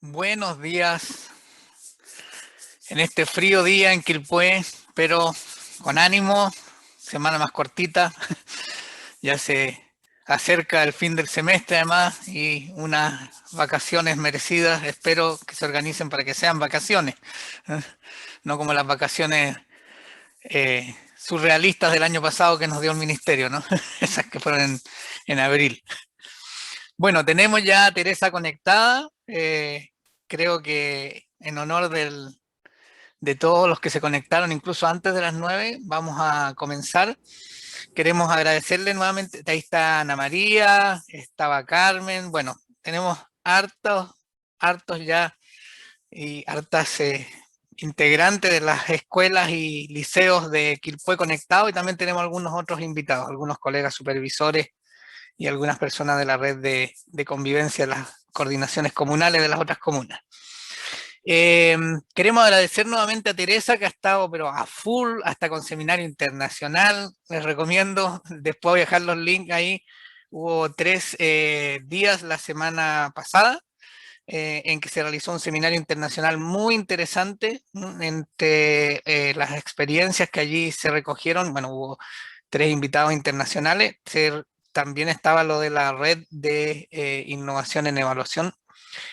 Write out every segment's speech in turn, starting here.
Buenos días en este frío día en Quilpué, pero con ánimo, semana más cortita, ya se acerca el fin del semestre además y unas vacaciones merecidas, espero que se organicen para que sean vacaciones, no como las vacaciones surrealistas del año pasado que nos dio el ministerio, ¿no? Esas que fueron en abril. Bueno, tenemos ya a Teresa conectada, creo que en honor de todos los que se conectaron, incluso antes de las 9, vamos a comenzar. Queremos agradecerle nuevamente, ahí está Ana María, estaba Carmen, bueno, tenemos hartos ya y hartas integrantes de las escuelas y liceos de Quilpué conectados, y también tenemos algunos otros invitados, algunos colegas supervisores y algunas personas de la red de convivencia de las coordinaciones comunales de las otras comunas. Queremos agradecer nuevamente a Teresa, que ha estado pero a full, hasta con seminario internacional. Les recomiendo, después voy a dejar los links ahí. Hubo 3 días la semana pasada en que se realizó un seminario internacional muy interesante entre las experiencias que allí se recogieron. Bueno, hubo 3 invitados internacionales. También estaba lo de la red de innovación en evaluación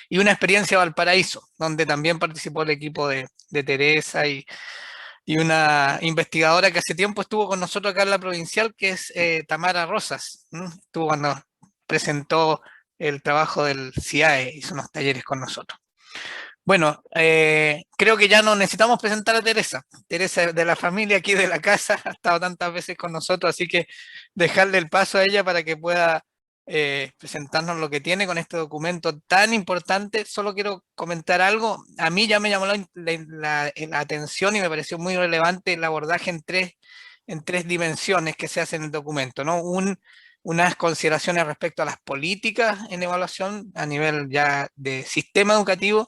y una experiencia Valparaíso, donde también participó el equipo de Teresa y una investigadora que hace tiempo estuvo con nosotros acá en la provincial, que es Tamara Rosas. Estuvo cuando presentó el trabajo del CIAE, hizo unos talleres con nosotros. Bueno, creo que ya no necesitamos presentar a Teresa. Teresa es de la familia aquí de la casa, ha estado tantas veces con nosotros, así que dejarle el paso a ella para que pueda presentarnos lo que tiene con este documento tan importante. Solo quiero comentar algo. A mí ya me llamó la atención y me pareció muy relevante el abordaje en tres dimensiones que se hace en el documento, ¿no? Unas consideraciones respecto a las políticas en evaluación a nivel ya de sistema educativo,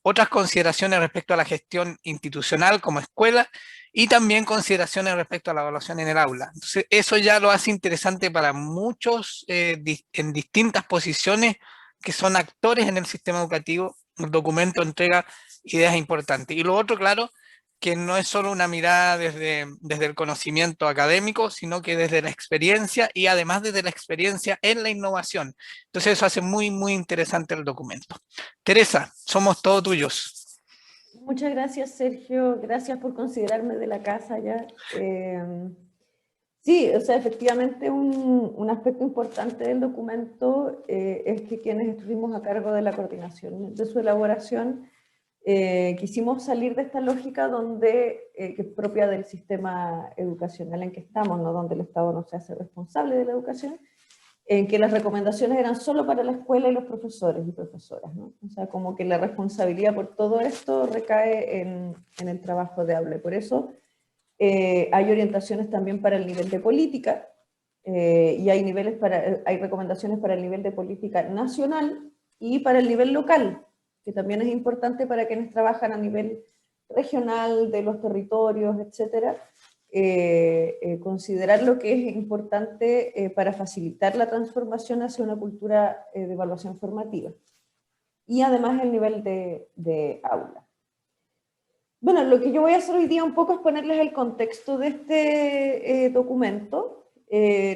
otras consideraciones respecto a la gestión institucional como escuela y también consideraciones respecto a la evaluación en el aula. Entonces, eso ya lo hace interesante para muchos en distintas posiciones que son actores en el sistema educativo. El documento entrega ideas importantes. Y lo otro, claro, que no es solo una mirada desde el conocimiento académico, sino que desde la experiencia y además desde la experiencia en la innovación. Entonces eso hace muy interesante el documento. Teresa, somos todos tuyos. Muchas gracias, Sergio. Gracias por considerarme de la casa ya. Sí, o sea, efectivamente un aspecto importante del documento es que quienes estuvimos a cargo de la coordinación de su elaboración quisimos salir de esta lógica que es propia del sistema educacional en que estamos, ¿no? Donde el Estado no se hace responsable de la educación, en que las recomendaciones eran solo para la escuela y los profesores y profesoras, ¿no? O sea, como que la responsabilidad por todo esto recae en el trabajo de aula. Y por eso hay orientaciones también para el nivel de política, y hay recomendaciones para el nivel de política nacional y para el nivel local, que también es importante para quienes trabajan a nivel regional, de los territorios, etcétera. Considerar lo que es importante para facilitar la transformación hacia una cultura de evaluación formativa. Y además el nivel de aula. Bueno, lo que yo voy a hacer hoy día un poco es ponerles el contexto de este documento,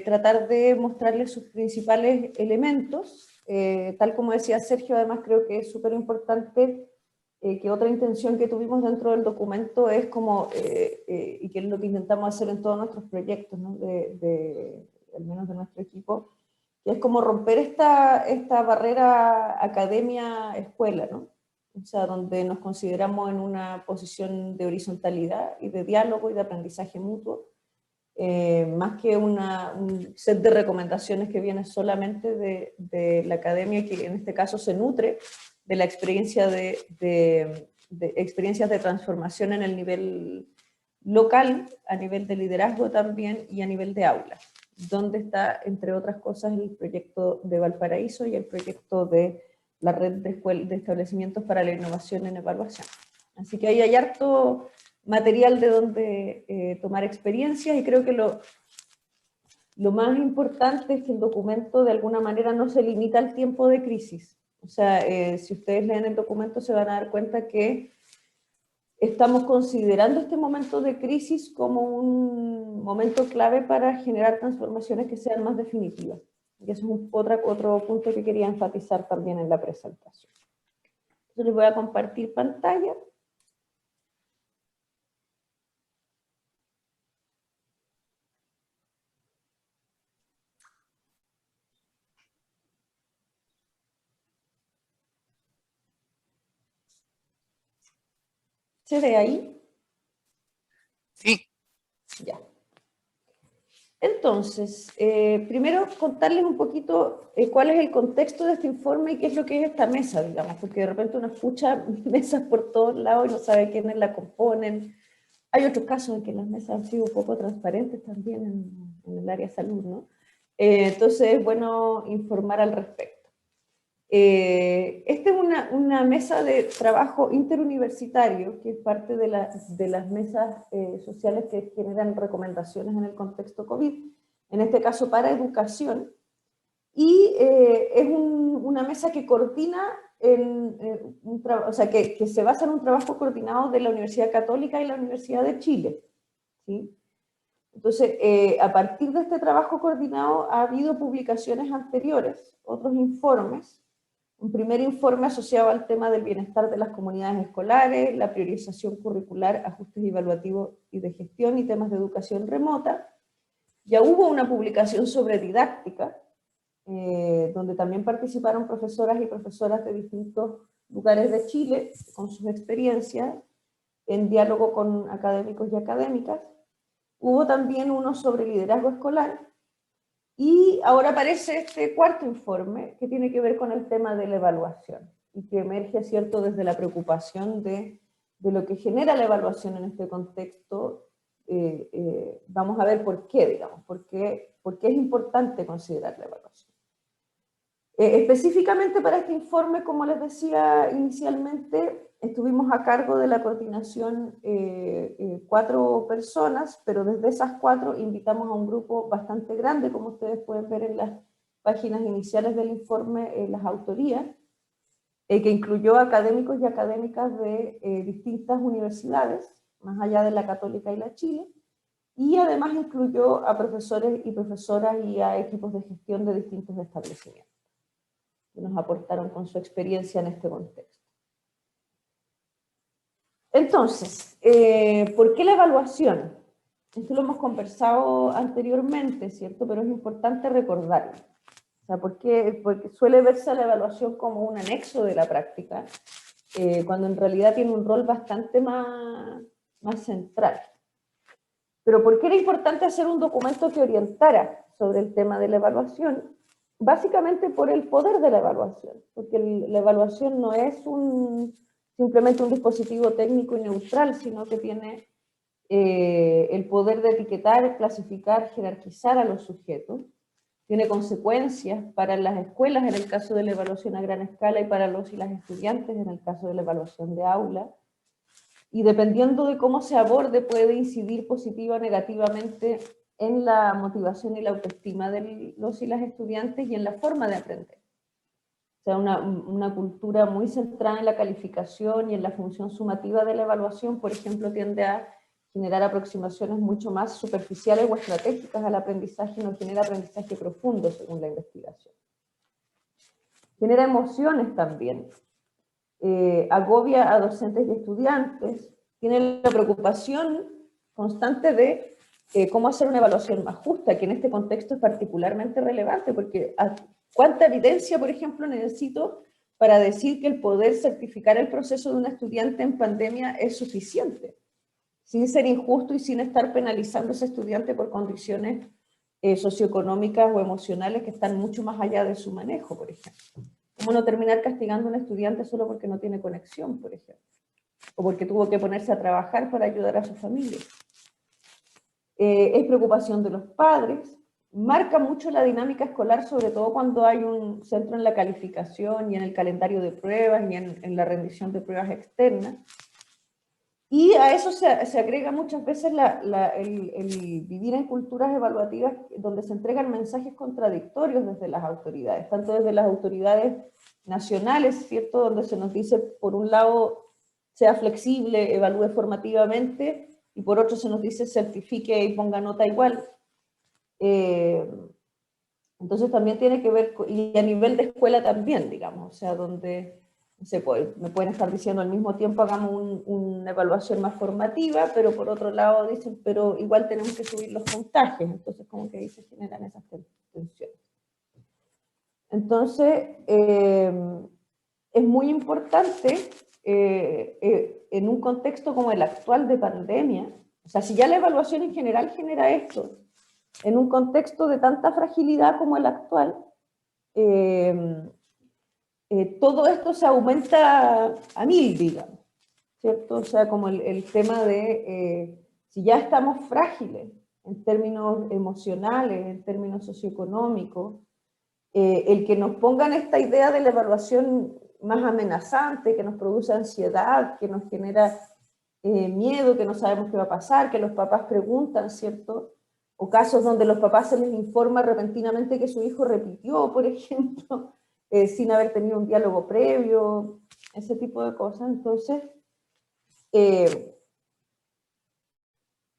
tratar de mostrarles sus principales elementos. Tal como decía Sergio, además creo que es súper importante que otra intención que tuvimos dentro del documento es como, y que es lo que intentamos hacer en todos nuestros proyectos, ¿no? Al menos de nuestro equipo, que es como romper esta barrera academia-escuela, ¿no? O sea, donde nos consideramos en una posición de horizontalidad y de diálogo y de aprendizaje mutuo, más que un set de recomendaciones que viene solamente de la academia, que en este caso se nutre de la experiencia de experiencias de transformación en el nivel local, a nivel de liderazgo también y a nivel de aula, donde está, entre otras cosas, el proyecto de Valparaíso y el proyecto de la red de establecimientos para la innovación en evaluación. Así que ahí hay harto material de donde tomar experiencias, y creo que lo más importante es que el documento de alguna manera no se limita al tiempo de crisis. O sea, si ustedes leen el documento se van a dar cuenta que estamos considerando este momento de crisis como un momento clave para generar transformaciones que sean más definitivas. Y eso es otro punto que quería enfatizar también en la presentación. Entonces les voy a compartir pantalla. ¿Se ve ahí? Sí. Ya. Entonces, primero contarles un poquito cuál es el contexto de este informe y qué es lo que es esta mesa, digamos, porque de repente uno escucha mesas por todos lados y no sabe quiénes la componen. Hay otros casos en que las mesas han sido un poco transparentes también en el área de salud, ¿no? Entonces es bueno informar al respecto. Esta es una mesa de trabajo interuniversitario, que es parte de las mesas sociales que generan recomendaciones en el contexto COVID, en este caso para educación, y es una mesa que coordina, o sea, que se basa en un trabajo coordinado de la Universidad Católica y la Universidad de Chile, ¿sí? Entonces, a partir de este trabajo coordinado ha habido publicaciones anteriores, otros informes. Un primer informe asociado al tema del bienestar de las comunidades escolares, la priorización curricular, ajustes evaluativos y de gestión y temas de educación remota. Ya hubo una publicación sobre didáctica, donde también participaron profesoras y profesoras de distintos lugares de Chile con sus experiencias en diálogo con académicos y académicas. Hubo también uno sobre liderazgo escolar. Y ahora aparece este cuarto informe que tiene que ver con el tema de la evaluación y que emerge, ¿cierto?, desde la preocupación de lo que genera la evaluación en este contexto. Vamos a ver por qué, digamos, por qué es importante considerar la evaluación. Específicamente para este informe, como les decía inicialmente, estuvimos a cargo de la coordinación 4 personas, pero desde esas 4 invitamos a un grupo bastante grande, como ustedes pueden ver en las páginas iniciales del informe, las autorías, que incluyó académicos y académicas de distintas universidades, más allá de la Católica y la Chile, y además incluyó a profesores y profesoras y a equipos de gestión de distintos establecimientos que nos aportaron con su experiencia en este contexto. Entonces, ¿por qué la evaluación? Esto lo hemos conversado anteriormente, ¿cierto? Pero es importante recordarlo. O sea, porque suele verse la evaluación como un anexo de la práctica, cuando en realidad tiene un rol bastante más central. Pero ¿por qué era importante hacer un documento que orientara sobre el tema de la evaluación? Básicamente por el poder de la evaluación, porque la evaluación no es simplemente un dispositivo técnico y neutral, sino que tiene el poder de etiquetar, clasificar, jerarquizar a los sujetos, tiene consecuencias para las escuelas en el caso de la evaluación a gran escala y para los y las estudiantes en el caso de la evaluación de aula, y dependiendo de cómo se aborde puede incidir positiva o negativamente en la motivación y la autoestima de los y las estudiantes y en la forma de aprender. O sea, una cultura muy centrada en la calificación y en la función sumativa de la evaluación, por ejemplo, tiende a generar aproximaciones mucho más superficiales o estratégicas al aprendizaje y no genera aprendizaje profundo, según la investigación. Genera emociones también. Agobia a docentes y estudiantes, tiene la preocupación constante de cómo hacer una evaluación más justa, que en este contexto es particularmente relevante, porque ¿cuánta evidencia, por ejemplo, necesito para decir que el poder certificar el proceso de un estudiante en pandemia es suficiente? Sin ser injusto y sin estar penalizando a ese estudiante por condiciones socioeconómicas o emocionales que están mucho más allá de su manejo, por ejemplo. ¿Cómo no terminar castigando a un estudiante solo porque no tiene conexión, por ejemplo? O porque tuvo que ponerse a trabajar para ayudar a su familia. Es preocupación de los padres, marca mucho la dinámica escolar, sobre todo cuando hay un centro en la calificación y en el calendario de pruebas y en la rendición de pruebas externas. Y a eso se agrega muchas veces el vivir en culturas evaluativas donde se entregan mensajes contradictorios desde las autoridades, tanto desde las autoridades nacionales, ¿cierto? Donde se nos dice, por un lado, sea flexible, evalúe formativamente, y por otro se nos dice, certifique y ponga nota igual. Entonces también tiene que ver, y a nivel de escuela también, digamos, o sea, donde no sé, me pueden estar diciendo al mismo tiempo hagamos una evaluación más formativa, pero por otro lado dicen, pero igual tenemos que subir los puntajes, entonces como que ahí se generan esas tensiones. Entonces, es muy importante en un contexto como el actual de pandemia, o sea, si ya la evaluación en general genera esto, en un contexto de tanta fragilidad como el actual, todo esto se aumenta a 1000, digamos, ¿cierto? O sea, como el tema de si ya estamos frágiles en términos emocionales, en términos socioeconómicos, el que nos pongan esta idea de la evaluación más amenazante, que nos produce ansiedad, que nos genera miedo, que no sabemos qué va a pasar, que los papás preguntan, ¿cierto? O casos donde los papás se les informa repentinamente que su hijo repitió, por ejemplo, sin haber tenido un diálogo previo, ese tipo de cosas. Entonces,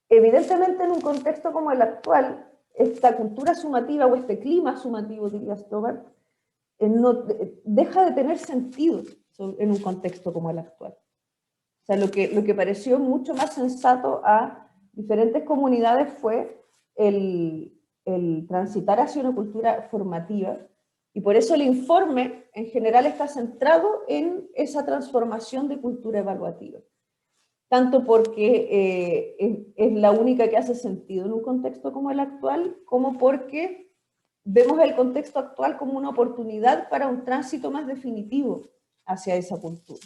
evidentemente en un contexto como el actual, esta cultura sumativa o este clima sumativo, diría Stobart, no, deja de tener sentido en un contexto como el actual. O sea, lo que pareció mucho más sensato a diferentes comunidades fue el transitar hacia una cultura formativa, y por eso el informe en general está centrado en esa transformación de cultura evaluativa. Tanto porque es la única que hace sentido en un contexto como el actual, como porque vemos el contexto actual como una oportunidad para un tránsito más definitivo hacia esa cultura.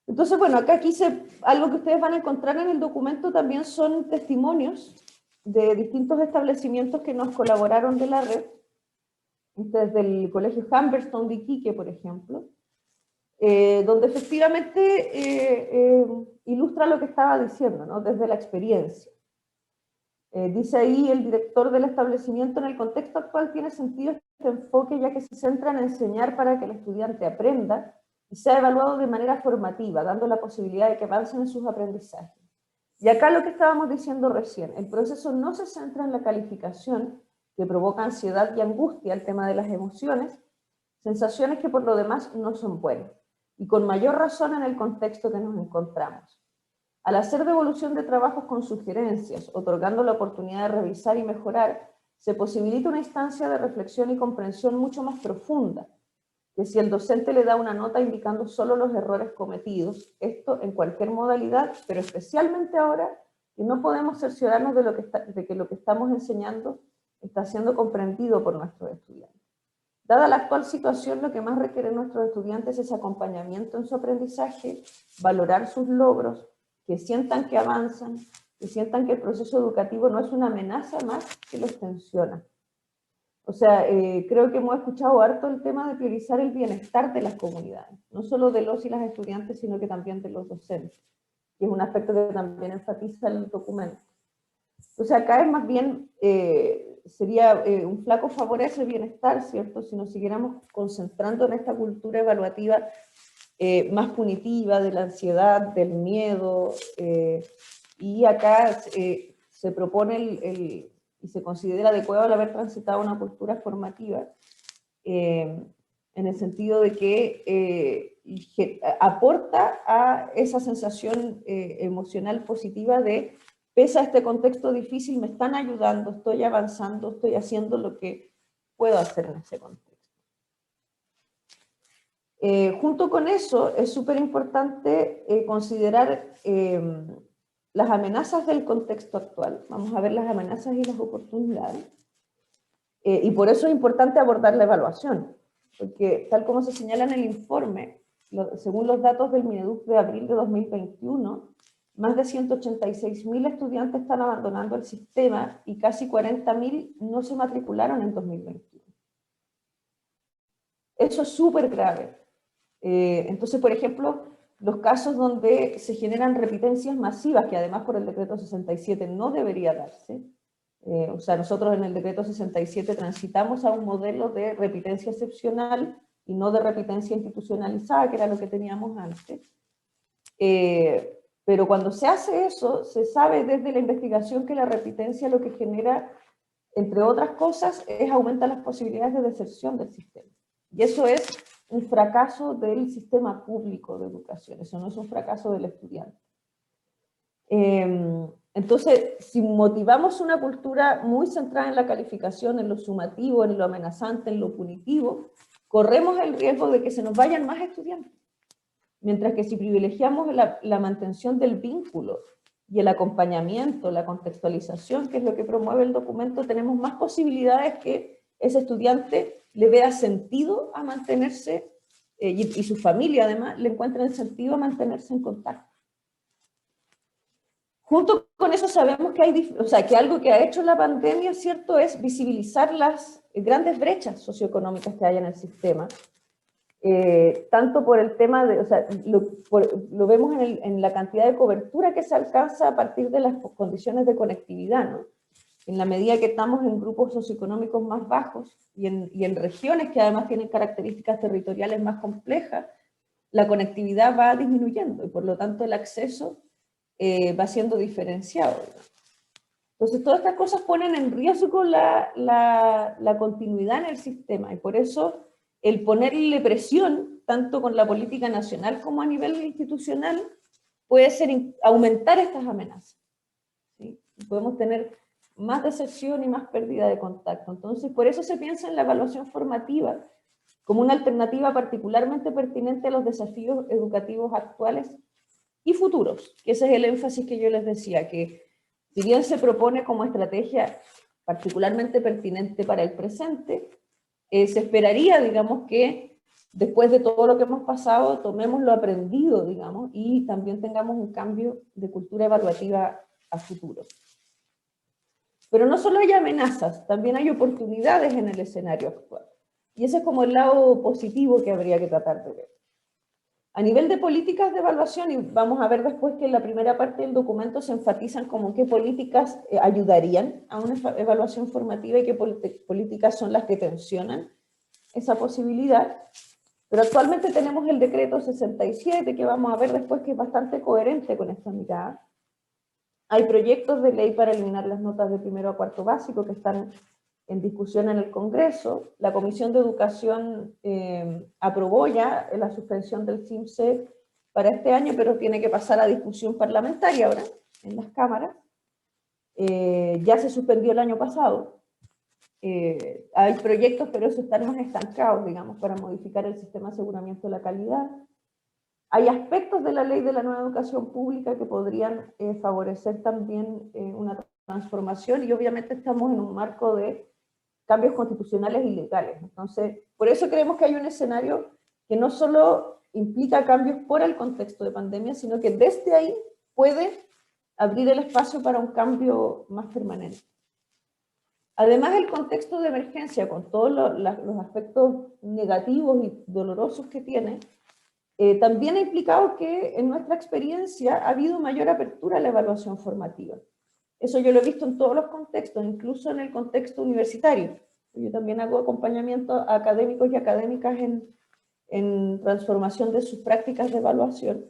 Entonces, bueno, acá quise, algo que ustedes van a encontrar en el documento también son testimonios de distintos establecimientos que nos colaboraron de la red, desde el Colegio Humberstone de Iquique, por ejemplo, donde efectivamente ilustra lo que estaba diciendo, ¿no? Desde la experiencia. Dice ahí el director del establecimiento: en el contexto actual tiene sentido este enfoque, ya que se centra en enseñar para que el estudiante aprenda y sea evaluado de manera formativa, dando la posibilidad de que avancen en sus aprendizajes. Y acá lo que estábamos diciendo recién, el proceso no se centra en la calificación, que provoca ansiedad y angustia, el tema de las emociones, sensaciones que por lo demás no son buenas, y con mayor razón en el contexto que nos encontramos. Al hacer devolución de trabajos con sugerencias, otorgando la oportunidad de revisar y mejorar, se posibilita una instancia de reflexión y comprensión mucho más profunda, que si el docente le da una nota indicando solo los errores cometidos, esto en cualquier modalidad, pero especialmente ahora, que no podemos cerciorarnos de que lo que estamos enseñando está siendo comprendido por nuestros estudiantes. Dada la actual situación, lo que más requieren nuestros estudiantes es acompañamiento en su aprendizaje, valorar sus logros, que sientan que avanzan, que sientan que el proceso educativo no es una amenaza más que los tensiona. O sea, creo que hemos escuchado harto el tema de priorizar el bienestar de las comunidades, no solo de los y las estudiantes, sino que también de los docentes, que es un aspecto que también enfatiza el documento. Entonces acá es más bien, sería un flaco favor a ese bienestar, ¿cierto? Si nos siguiéramos concentrando en esta cultura evaluativa más punitiva, de la ansiedad, del miedo, y acá se propone y se considera adecuado el haber transitado una cultura formativa, en el sentido de que aporta a esa sensación emocional positiva de, pese a este contexto difícil, me están ayudando, estoy avanzando, estoy haciendo lo que puedo hacer en ese contexto. Junto con eso, es súper importante considerar las amenazas del contexto actual. Vamos a ver las amenazas y las oportunidades. Y por eso es importante abordar la evaluación, porque tal como se señala en el informe, según los datos del Mineduc de abril de 2021, más de 186.000 estudiantes están abandonando el sistema y casi 40.000 no se matricularon en 2021. Eso es súper grave. Entonces, por ejemplo, los casos donde se generan repitencias masivas, que además por el decreto 67 no debería darse, O sea, nosotros en el decreto 67 transitamos a un modelo de repitencia excepcional y no de repitencia institucionalizada, que era lo que teníamos antes. Pero cuando se hace eso, se sabe desde la investigación que la repitencia lo que genera, entre otras cosas, es aumentar las posibilidades de deserción del sistema. Y eso es un fracaso del sistema público de educación, eso no es un fracaso del estudiante. Entonces, si motivamos una cultura muy centrada en la calificación, en lo sumativo, en lo amenazante, en lo punitivo, corremos el riesgo de que se nos vayan más estudiantes. Mientras que si privilegiamos la mantención del vínculo y el acompañamiento, la contextualización, que es lo que promueve el documento, tenemos más posibilidades que ese estudiante le vea sentido a mantenerse, y su familia además le encuentren sentido a mantenerse en contacto. Junto con eso sabemos que que algo que ha hecho la pandemia, ¿cierto?, es visibilizar las grandes brechas socioeconómicas que hay en el sistema. Tanto por el tema de, lo vemos en la cantidad de cobertura que se alcanza a partir de las condiciones de conectividad, ¿no? En la medida que estamos en grupos socioeconómicos más bajos y en regiones que además tienen características territoriales más complejas, la conectividad va disminuyendo y por lo tanto el acceso va siendo diferenciado, ¿no? Entonces todas estas cosas ponen en riesgo la continuidad en el sistema y por eso el ponerle presión, tanto con la política nacional como a nivel institucional, puede ser aumentar estas amenazas, ¿sí? Podemos tener más deserción y más pérdida de contacto. Entonces, por eso se piensa en la evaluación formativa como una alternativa particularmente pertinente a los desafíos educativos actuales y futuros, que ese es el énfasis que yo les decía, que si bien se propone como estrategia particularmente pertinente para el presente, se esperaría, digamos, que después de todo lo que hemos pasado, tomemos lo aprendido, digamos, y también tengamos un cambio de cultura evaluativa a futuro. Pero no solo hay amenazas, también hay oportunidades en el escenario actual. Y ese es como el lado positivo que habría que tratar de ver. A nivel de políticas de evaluación, y vamos a ver después que en la primera parte del documento se enfatizan como qué políticas ayudarían a una evaluación formativa y qué políticas son las que tensionan esa posibilidad. Pero actualmente tenemos el decreto 67, que vamos a ver después que es bastante coherente con esta mirada. Hay proyectos de ley para eliminar las notas de primero a cuarto básico que están en discusión en el Congreso. La Comisión de Educación aprobó ya la suspensión del CIMSE para este año, pero tiene que pasar a discusión parlamentaria ahora en las cámaras. Ya se suspendió el año pasado. Hay proyectos, pero esos están más estancados, digamos, para modificar el sistema de aseguramiento de la calidad. Hay aspectos de la ley de la nueva educación pública que podrían favorecer también una transformación y obviamente estamos en un marco de cambios constitucionales y legales. Entonces, por eso creemos que hay un escenario que no solo implica cambios por el contexto de pandemia, sino que desde ahí puede abrir el espacio para un cambio más permanente. Además, el contexto de emergencia, con todos los aspectos negativos y dolorosos que tiene, también ha implicado que en nuestra experiencia ha habido mayor apertura a la evaluación formativa. Eso yo lo he visto en todos los contextos, incluso en el contexto universitario. Yo también hago acompañamiento a académicos y académicas en transformación de sus prácticas de evaluación.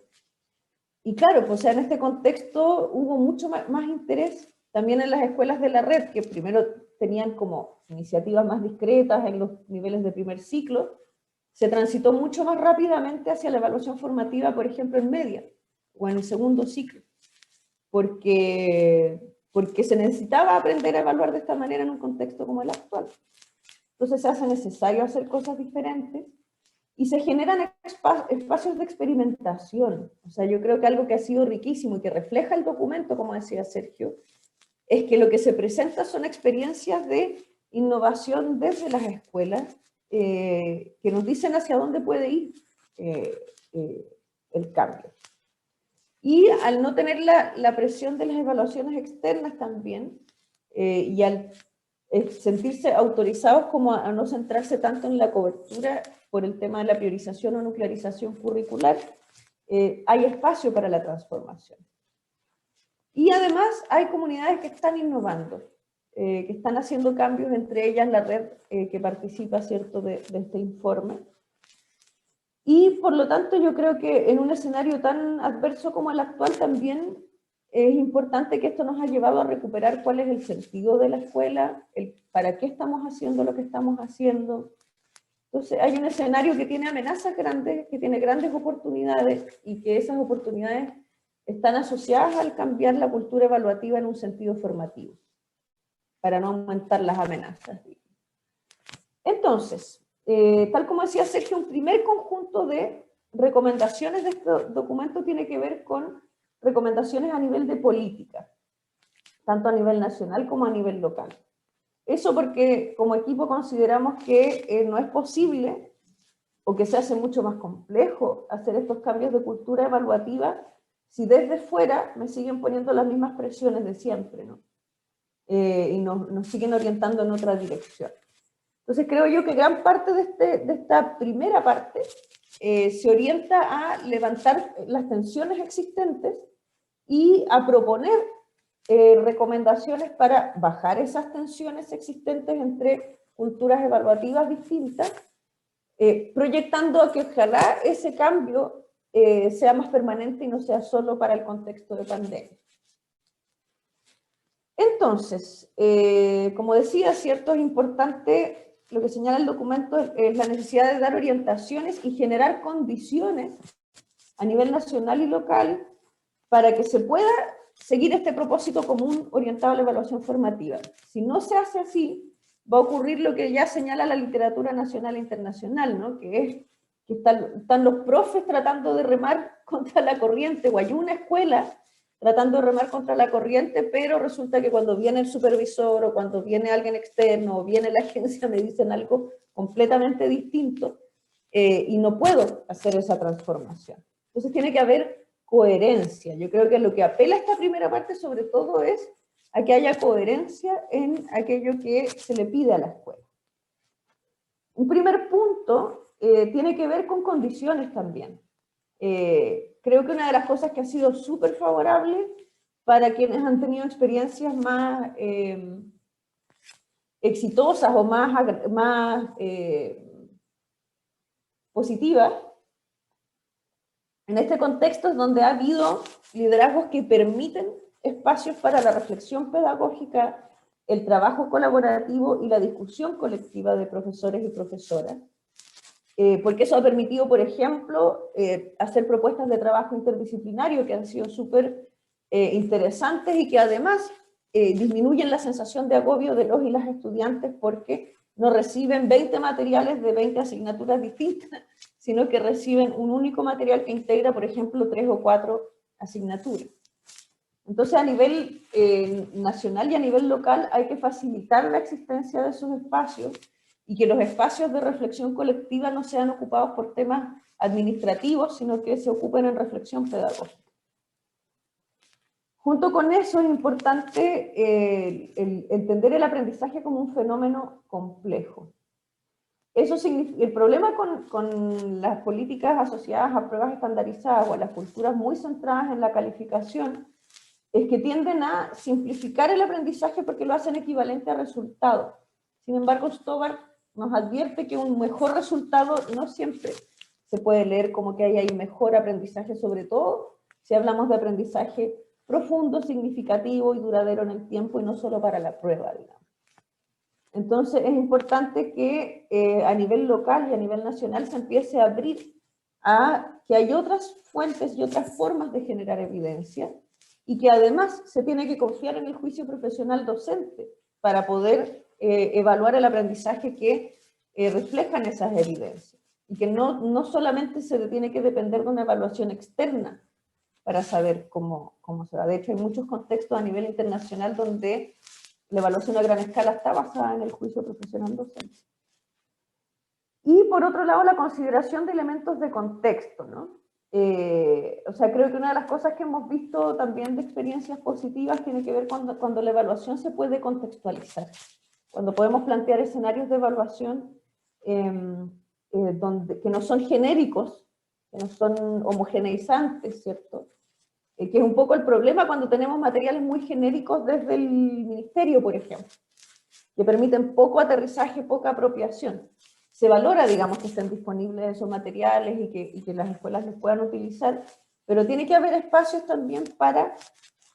Y claro, pues en este contexto hubo mucho más interés también en las escuelas de la red, que primero tenían como iniciativas más discretas en los niveles de primer ciclo. Se transitó mucho más rápidamente hacia la evaluación formativa, por ejemplo, en media o en el segundo ciclo, porque se necesitaba aprender a evaluar de esta manera en un contexto como el actual. Entonces se hace necesario hacer cosas diferentes y se generan espacios de experimentación. O sea, yo creo que algo que ha sido riquísimo y que refleja el documento, como decía Sergio, es que lo que se presenta son experiencias de innovación desde las escuelas, que nos dicen hacia dónde puede ir el cambio. Y al no tener la presión de las evaluaciones externas también, y al sentirse autorizados como a no centrarse tanto en la cobertura por el tema de la priorización o nuclearización curricular, hay espacio para la transformación. Y además hay comunidades que están innovando. que están haciendo cambios, entre ellas la red que participa, ¿cierto?, de este informe. Y por lo tanto yo creo que en un escenario tan adverso como el actual también es importante que esto nos ha llevado a recuperar cuál es el sentido de la escuela, el para qué estamos haciendo lo que estamos haciendo. Entonces hay un escenario que tiene amenazas grandes, que tiene grandes oportunidades y que esas oportunidades están asociadas al cambiar la cultura evaluativa en un sentido formativo, para no aumentar las amenazas. Entonces, tal como decía Sergio, un primer conjunto de recomendaciones de este documento tiene que ver con recomendaciones a nivel de política, tanto a nivel nacional como a nivel local. Eso porque como equipo consideramos que no es posible, o que se hace mucho más complejo hacer estos cambios de cultura evaluativa si desde fuera me siguen poniendo las mismas presiones de siempre, ¿no? Y nos siguen orientando en otra dirección. Entonces creo yo que gran parte de esta primera parte se orienta a levantar las tensiones existentes y a proponer recomendaciones para bajar esas tensiones existentes entre culturas evaluativas distintas, proyectando a que ojalá ese cambio sea más permanente y no sea solo para el contexto de pandemia. Entonces, como decía, cierto, es importante, lo que señala el documento es la necesidad de dar orientaciones y generar condiciones a nivel nacional y local para que se pueda seguir este propósito común orientado a la evaluación formativa. Si no se hace así, va a ocurrir lo que ya señala la literatura nacional e internacional, ¿no? Que es que están los profes tratando de remar contra la corriente, o hay una escuela tratando de remar contra la corriente, pero resulta que cuando viene el supervisor o cuando viene alguien externo o viene la agencia me dicen algo completamente distinto y no puedo hacer esa transformación. Entonces tiene que haber coherencia. Yo creo que lo que apela a esta primera parte sobre todo es a que haya coherencia en aquello que se le pide a la escuela. Un primer punto tiene que ver con condiciones también. Creo que una de las cosas que ha sido súper favorable para quienes han tenido experiencias más exitosas o más positivas, en este contexto es donde ha habido liderazgos que permiten espacios para la reflexión pedagógica, el trabajo colaborativo y la discusión colectiva de profesores y profesoras. Porque eso ha permitido, por ejemplo, hacer propuestas de trabajo interdisciplinario que han sido súper interesantes y que además disminuyen la sensación de agobio de los y las estudiantes porque no reciben 20 materiales de 20 asignaturas distintas, sino que reciben un único material que integra, por ejemplo, 3 o 4 asignaturas. Entonces, a nivel nacional y a nivel local hay que facilitar la existencia de esos espacios y que los espacios de reflexión colectiva no sean ocupados por temas administrativos, sino que se ocupen en reflexión pedagógica. Junto con eso es importante entender el aprendizaje como un fenómeno complejo. Eso significa, el problema con las políticas asociadas a pruebas estandarizadas o a las culturas muy centradas en la calificación es que tienden a simplificar el aprendizaje porque lo hacen equivalente a resultados. Sin embargo, Stobar nos advierte que un mejor resultado no siempre se puede leer como que hay mejor aprendizaje, sobre todo si hablamos de aprendizaje profundo, significativo y duradero en el tiempo y no solo para la prueba, digamos. Entonces es importante que a nivel local y a nivel nacional se empiece a abrir a que hay otras fuentes y otras formas de generar evidencia y que además se tiene que confiar en el juicio profesional docente para poder evaluar el aprendizaje que reflejan esas evidencias y que no solamente se tiene que depender de una evaluación externa para saber cómo se va. De hecho, hay muchos contextos a nivel internacional donde la evaluación a gran escala está basada en el juicio profesional docente. Y por otro lado, la consideración de elementos de contexto, ¿no? O sea, creo que una de las cosas que hemos visto también de experiencias positivas tiene que ver cuando la evaluación se puede contextualizar. Cuando podemos plantear escenarios de evaluación que no son genéricos, que no son homogeneizantes, ¿cierto? que es un poco el problema cuando tenemos materiales muy genéricos desde el ministerio, por ejemplo, que permiten poco aterrizaje, poca apropiación. Se valora, digamos, que estén disponibles esos materiales y que las escuelas los puedan utilizar, pero tiene que haber espacios también para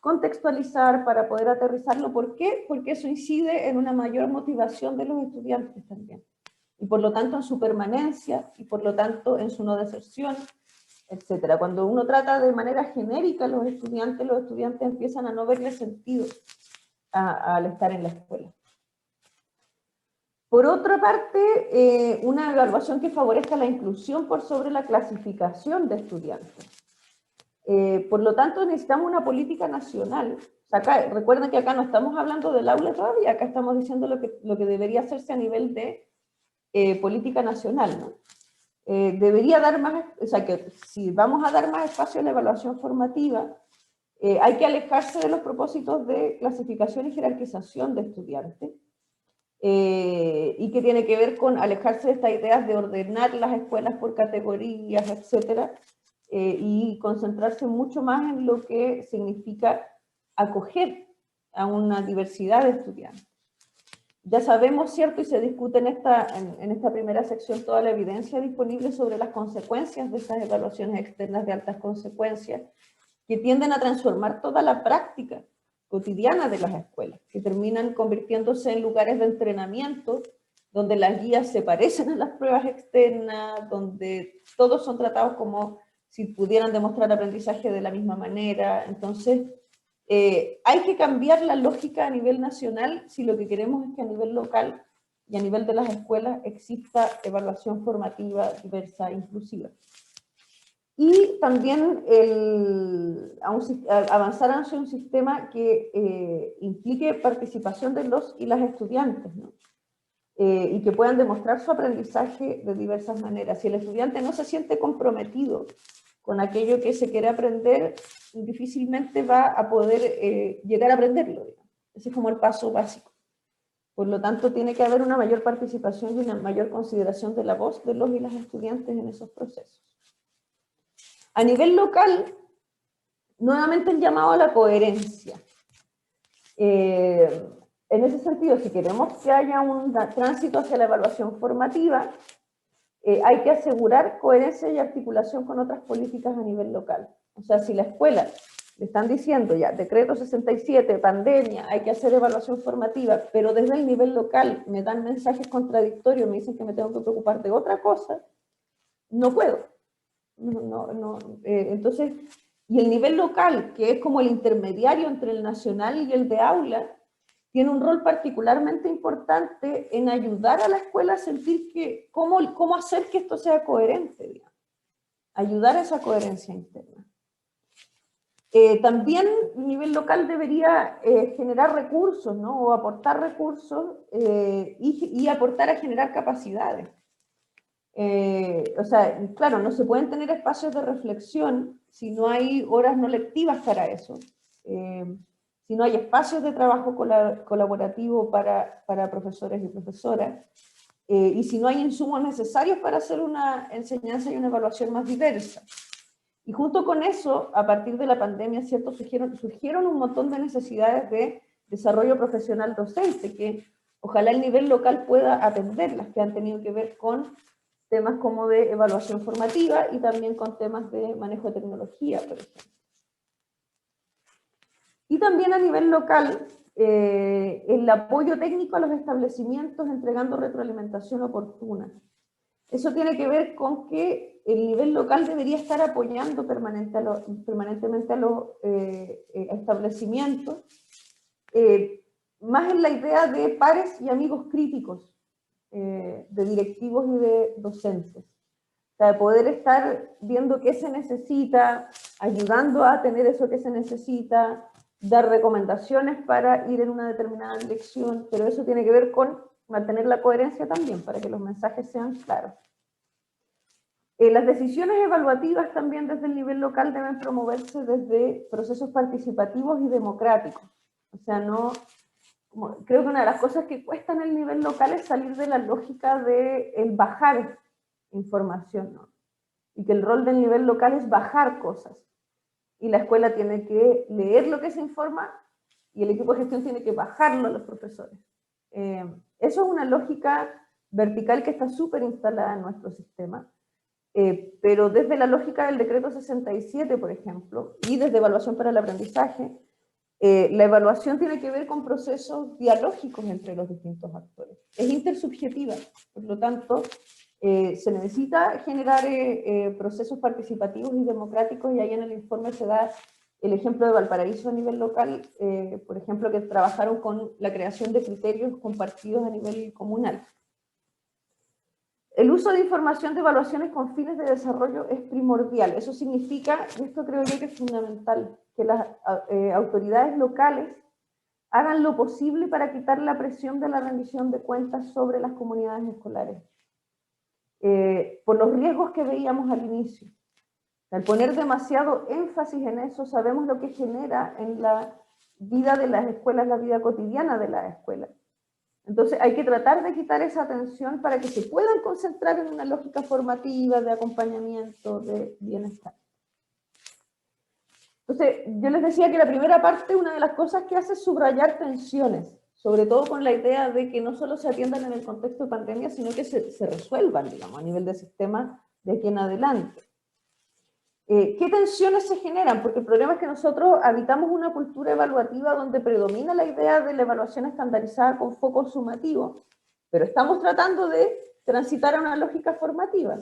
contextualizar, para poder aterrizarlo. ¿Por qué? Porque eso incide en una mayor motivación de los estudiantes también, y por lo tanto en su permanencia, y por lo tanto en su no deserción, etcétera. Cuando uno trata de manera genérica a los estudiantes empiezan a no verle sentido al estar en la escuela. Por otra parte, una evaluación que favorezca la inclusión por sobre la clasificación de estudiantes. Por lo tanto, necesitamos una política nacional. O sea, acá, recuerden que acá no estamos hablando del aula todavía, acá estamos diciendo lo que debería hacerse a nivel de política nacional, ¿no? Debería dar más, o sea, que si vamos a dar más espacio a la evaluación formativa, hay que alejarse de los propósitos de clasificación y jerarquización de estudiantes, y que tiene que ver con alejarse de estas ideas de ordenar las escuelas por categorías, etcétera, y concentrarse mucho más en lo que significa acoger a una diversidad de estudiantes. Ya sabemos, ¿cierto? Y se discute en esta primera sección toda la evidencia disponible sobre las consecuencias de estas evaluaciones externas de altas consecuencias, que tienden a transformar toda la práctica cotidiana de las escuelas, que terminan convirtiéndose en lugares de entrenamiento, donde las guías se parecen a las pruebas externas, donde todos son tratados como si pudieran demostrar aprendizaje de la misma manera. Entonces, hay que cambiar la lógica a nivel nacional si lo que queremos es que a nivel local y a nivel de las escuelas exista evaluación formativa diversa e inclusiva. Y también avanzar hacia un sistema que implique participación de los y las estudiantes, ¿no? Y que puedan demostrar su aprendizaje de diversas maneras. Si el estudiante no se siente comprometido con aquello que se quiere aprender, difícilmente va a poder llegar a aprenderlo, digamos. Ese es como el paso básico. Por lo tanto, tiene que haber una mayor participación y una mayor consideración de la voz de los y las estudiantes en esos procesos. A nivel local, nuevamente el llamado a la coherencia. En ese sentido, si queremos que haya un tránsito hacia la evaluación formativa, hay que asegurar coherencia y articulación con otras políticas a nivel local. O sea, si la escuela le están diciendo ya, decreto 67, pandemia, hay que hacer evaluación formativa, pero desde el nivel local me dan mensajes contradictorios, me dicen que me tengo que preocupar de otra cosa, no puedo. Entonces, y el nivel local, que es como el intermediario entre el nacional y el de aula, tiene un rol particularmente importante en ayudar a la escuela a sentir que, cómo hacer que esto sea coherente, digamos. Ayudar a esa coherencia interna. También a nivel local debería generar recursos, ¿no? O aportar recursos y aportar a generar capacidades. O sea, claro, no se pueden tener espacios de reflexión si no hay horas no lectivas para eso. Si no hay espacios de trabajo colaborativo para profesores y profesoras, y si no hay insumos necesarios para hacer una enseñanza y una evaluación más diversa. Y junto con eso, a partir de la pandemia, ¿cierto? Surgieron un montón de necesidades de desarrollo profesional docente que ojalá el nivel local pueda atenderlas, que han tenido que ver con temas como de evaluación formativa y también con temas de manejo de tecnología, por ejemplo. Y también a nivel local, el apoyo técnico a los establecimientos entregando retroalimentación oportuna. Eso tiene que ver con que el nivel local debería estar apoyando permanentemente a los establecimientos, más en la idea de pares y amigos críticos, de directivos y de docentes. O sea, de poder estar viendo qué se necesita, ayudando a tener eso que se necesita, dar recomendaciones para ir en una determinada dirección, pero eso tiene que ver con mantener la coherencia también, para que los mensajes sean claros. Las decisiones evaluativas también desde el nivel local deben promoverse desde procesos participativos y democráticos. O sea, creo que una de las cosas que cuesta en el nivel local es salir de la lógica de el bajar información, ¿no? Y que el rol del nivel local es bajar cosas. y la escuela tiene que leer lo que se informa y el equipo de gestión tiene que bajarlo a los profesores. Eso es una lógica vertical que está súper instalada en nuestro sistema, pero desde la lógica del decreto 67, por ejemplo, y desde evaluación para el aprendizaje, la evaluación tiene que ver con procesos dialógicos entre los distintos actores. Es intersubjetiva, por lo tanto, se necesita generar procesos participativos y democráticos, y ahí en el informe se da el ejemplo de Valparaíso a nivel local, por ejemplo, que trabajaron con la creación de criterios compartidos a nivel comunal. El uso de información de evaluaciones con fines de desarrollo es primordial. Eso significa, y esto creo yo que es fundamental, que las autoridades locales hagan lo posible para quitar la presión de la rendición de cuentas sobre las comunidades escolares, por los riesgos que veíamos al inicio. Al poner demasiado énfasis en eso, sabemos lo que genera en la vida de las escuelas, la vida cotidiana de las escuelas. Entonces hay que tratar de quitar esa tensión para que se puedan concentrar en una lógica formativa, de acompañamiento, de bienestar. Entonces, yo les decía que la primera parte, una de las cosas que hace es subrayar tensiones, sobre todo con la idea de que no solo se atiendan en el contexto de pandemia, sino que se resuelvan, digamos, a nivel de sistema de aquí en adelante. ¿Qué tensiones se generan? Porque el problema es que nosotros habitamos una cultura evaluativa donde predomina la idea de la evaluación estandarizada con foco sumativo, pero estamos tratando de transitar a una lógica formativa.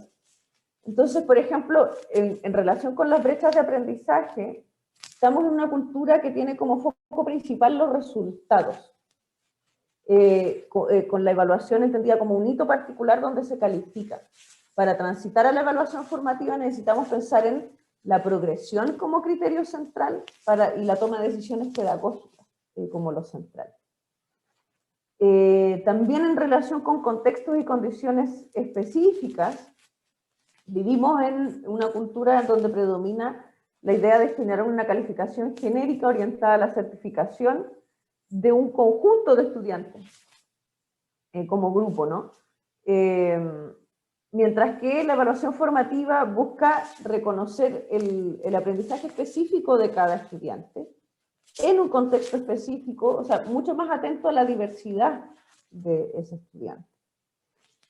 Entonces, por ejemplo, en relación con las brechas de aprendizaje, estamos en una cultura que tiene como foco principal los resultados, con la evaluación entendida como un hito particular donde se califica. Para transitar a la evaluación formativa necesitamos pensar en la progresión como criterio central y la toma de decisiones pedagógicas como lo central. También en relación con contextos y condiciones específicas, vivimos en una cultura donde predomina la idea de generar una calificación genérica orientada a la certificación de un conjunto de estudiantes como grupo, ¿no? Mientras que la evaluación formativa busca reconocer el aprendizaje específico de cada estudiante en un contexto específico, o sea, mucho más atento a la diversidad de ese estudiante.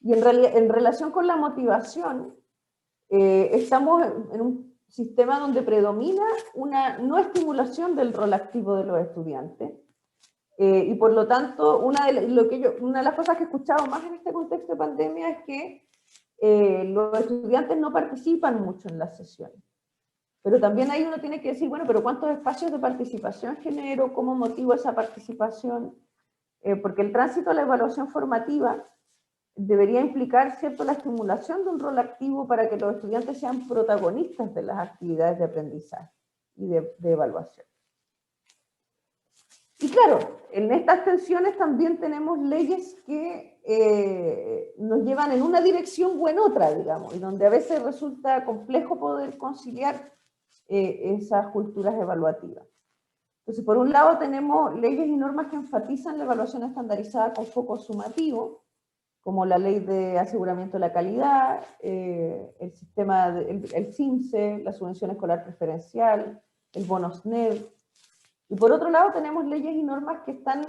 Y en relación con la motivación, estamos en un sistema donde predomina una no estimulación del rol activo de los estudiantes, y por lo tanto, una de las cosas que he escuchado más en este contexto de pandemia es que los estudiantes no participan mucho en las sesiones. Pero también ahí uno tiene que decir, bueno, pero ¿cuántos espacios de participación genero? ¿Cómo motivo esa participación? Porque el tránsito a la evaluación formativa debería implicar, ¿cierto?, la estimulación de un rol activo para que los estudiantes sean protagonistas de las actividades de aprendizaje y de evaluación. Y claro, en estas tensiones también tenemos leyes que nos llevan en una dirección o en otra, digamos, y donde a veces resulta complejo poder conciliar esas culturas evaluativas. Entonces, por un lado tenemos leyes y normas que enfatizan la evaluación estandarizada con foco sumativo, como la ley de aseguramiento de la calidad, el sistema, el CIMSE, la subvención escolar preferencial, el bono SNED. Y por otro lado tenemos leyes y normas que están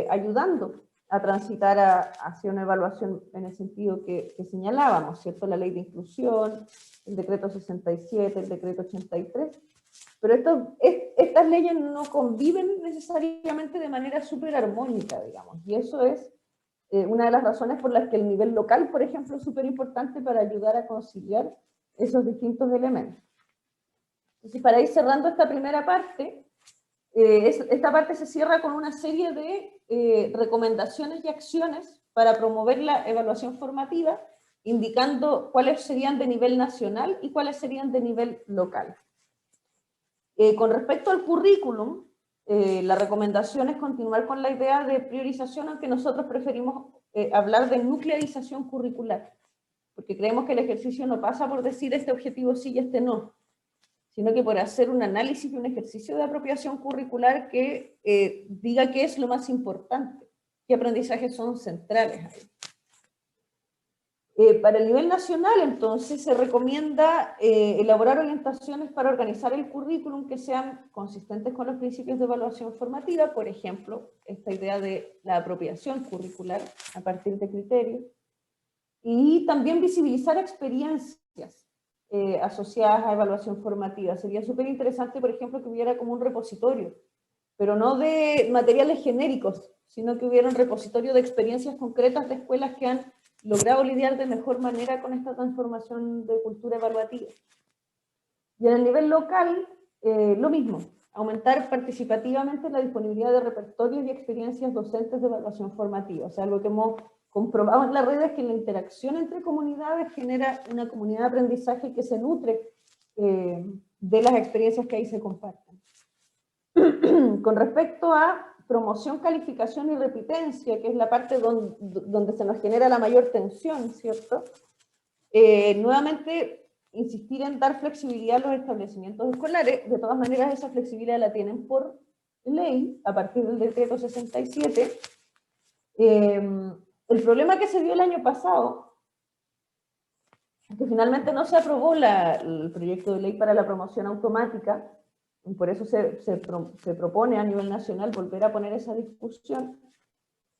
ayudando a transitar hacia una evaluación en el sentido que señalábamos, ¿cierto? La ley de inclusión, el decreto 67, el decreto 83. Pero estas leyes no conviven necesariamente de manera súper armónica, digamos, y eso es una de las razones por las que el nivel local, por ejemplo, es súper importante para ayudar a conciliar esos distintos elementos. Entonces, para ir cerrando esta primera parte, esta parte se cierra con una serie de recomendaciones y acciones para promover la evaluación formativa, indicando cuáles serían de nivel nacional y cuáles serían de nivel local. Con respecto al currículum, la recomendación es continuar con la idea de priorización, aunque nosotros preferimos hablar de nuclearización curricular, porque creemos que el ejercicio no pasa por decir este objetivo sí y este no, sino que por hacer un análisis y un ejercicio de apropiación curricular que diga qué es lo más importante, qué aprendizajes son centrales ahí. Para el nivel nacional, entonces, se recomienda elaborar orientaciones para organizar el currículum que sean consistentes con los principios de evaluación formativa, por ejemplo, esta idea de la apropiación curricular a partir de criterios, y también visibilizar experiencias asociadas a evaluación formativa. Sería súper interesante, por ejemplo, que hubiera como un repositorio, pero no de materiales genéricos, sino que hubiera un repositorio de experiencias concretas de escuelas que han logrado lidiar de mejor manera con esta transformación de cultura evaluativa. Y en el nivel local, lo mismo, aumentar participativamente la disponibilidad de repertorios y experiencias docentes de evaluación formativa. O sea, lo que hemos comprobado en las redes es que la interacción entre comunidades genera una comunidad de aprendizaje que se nutre de las experiencias que ahí se comparten. Con respecto a promoción, calificación y repitencia, que es la parte donde se nos genera la mayor tensión, ¿cierto? Nuevamente, insistir en dar flexibilidad a los establecimientos escolares. De todas maneras, esa flexibilidad la tienen por ley, a partir del decreto 67. El problema que se dio el año pasado, que finalmente no se aprobó el proyecto de ley para la promoción automática, y por eso se propone a nivel nacional volver a poner esa discusión.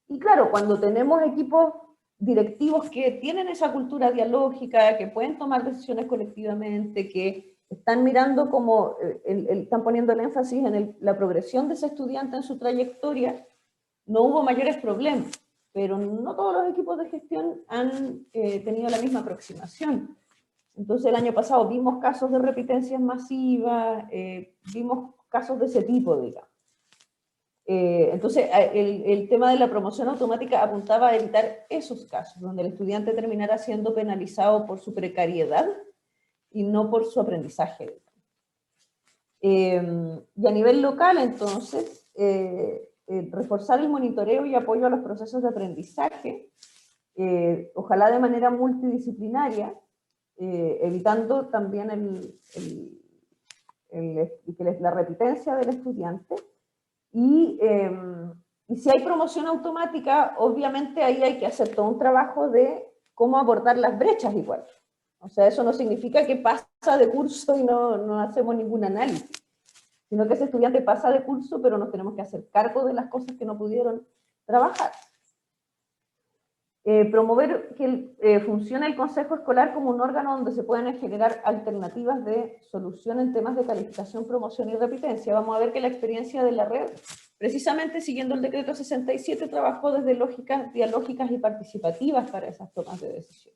Y claro, cuando tenemos equipos directivos que tienen esa cultura dialógica, que pueden tomar decisiones colectivamente, que están mirando como, están poniendo el énfasis en la progresión de ese estudiante en su trayectoria, no hubo mayores problemas, pero no todos los equipos de gestión han tenido la misma aproximación. Entonces el año pasado vimos casos de repitencias masivas, vimos casos de ese tipo, digamos. Entonces el tema de la promoción automática apuntaba a evitar esos casos, donde el estudiante terminara siendo penalizado por su precariedad y no por su aprendizaje. Y a nivel local, entonces, reforzar el monitoreo y apoyo a los procesos de aprendizaje, ojalá de manera multidisciplinaria, evitando también la repitencia del estudiante. Y si hay promoción automática, obviamente ahí hay que hacer todo un trabajo de cómo abordar las brechas igual. O sea, eso no significa que pasa de curso y no hacemos ningún análisis, sino que ese estudiante pasa de curso, pero nos tenemos que hacer cargo de las cosas que no pudieron trabajar. Promover que funcione el consejo escolar como un órgano donde se puedan generar alternativas de solución en temas de calificación, promoción y repitencia. Vamos a ver que la experiencia de la red, precisamente siguiendo el decreto 67, trabajó desde lógicas dialógicas y participativas para esas tomas de decisión.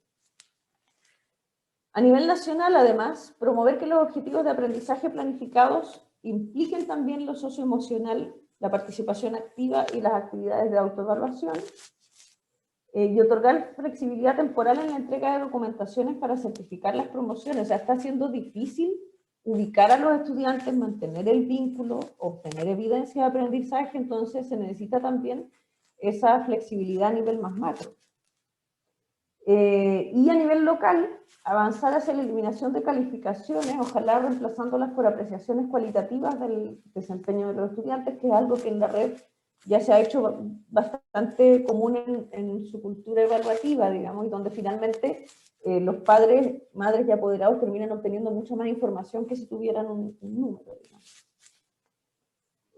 A nivel nacional, además, promover que los objetivos de aprendizaje planificados impliquen también lo socioemocional, la participación activa y las actividades de autoevaluación. Y otorgar flexibilidad temporal en la entrega de documentaciones para certificar las promociones. O sea, está siendo difícil ubicar a los estudiantes, mantener el vínculo, obtener evidencia de aprendizaje, entonces se necesita también esa flexibilidad a nivel más macro. Y a nivel local, avanzar hacia la eliminación de calificaciones, ojalá reemplazándolas por apreciaciones cualitativas del desempeño de los estudiantes, que es algo que en la red ya se ha hecho bastante común en su cultura evaluativa, digamos, y donde finalmente los padres, madres y apoderados terminan obteniendo mucha más información que si tuvieran un número, digamos.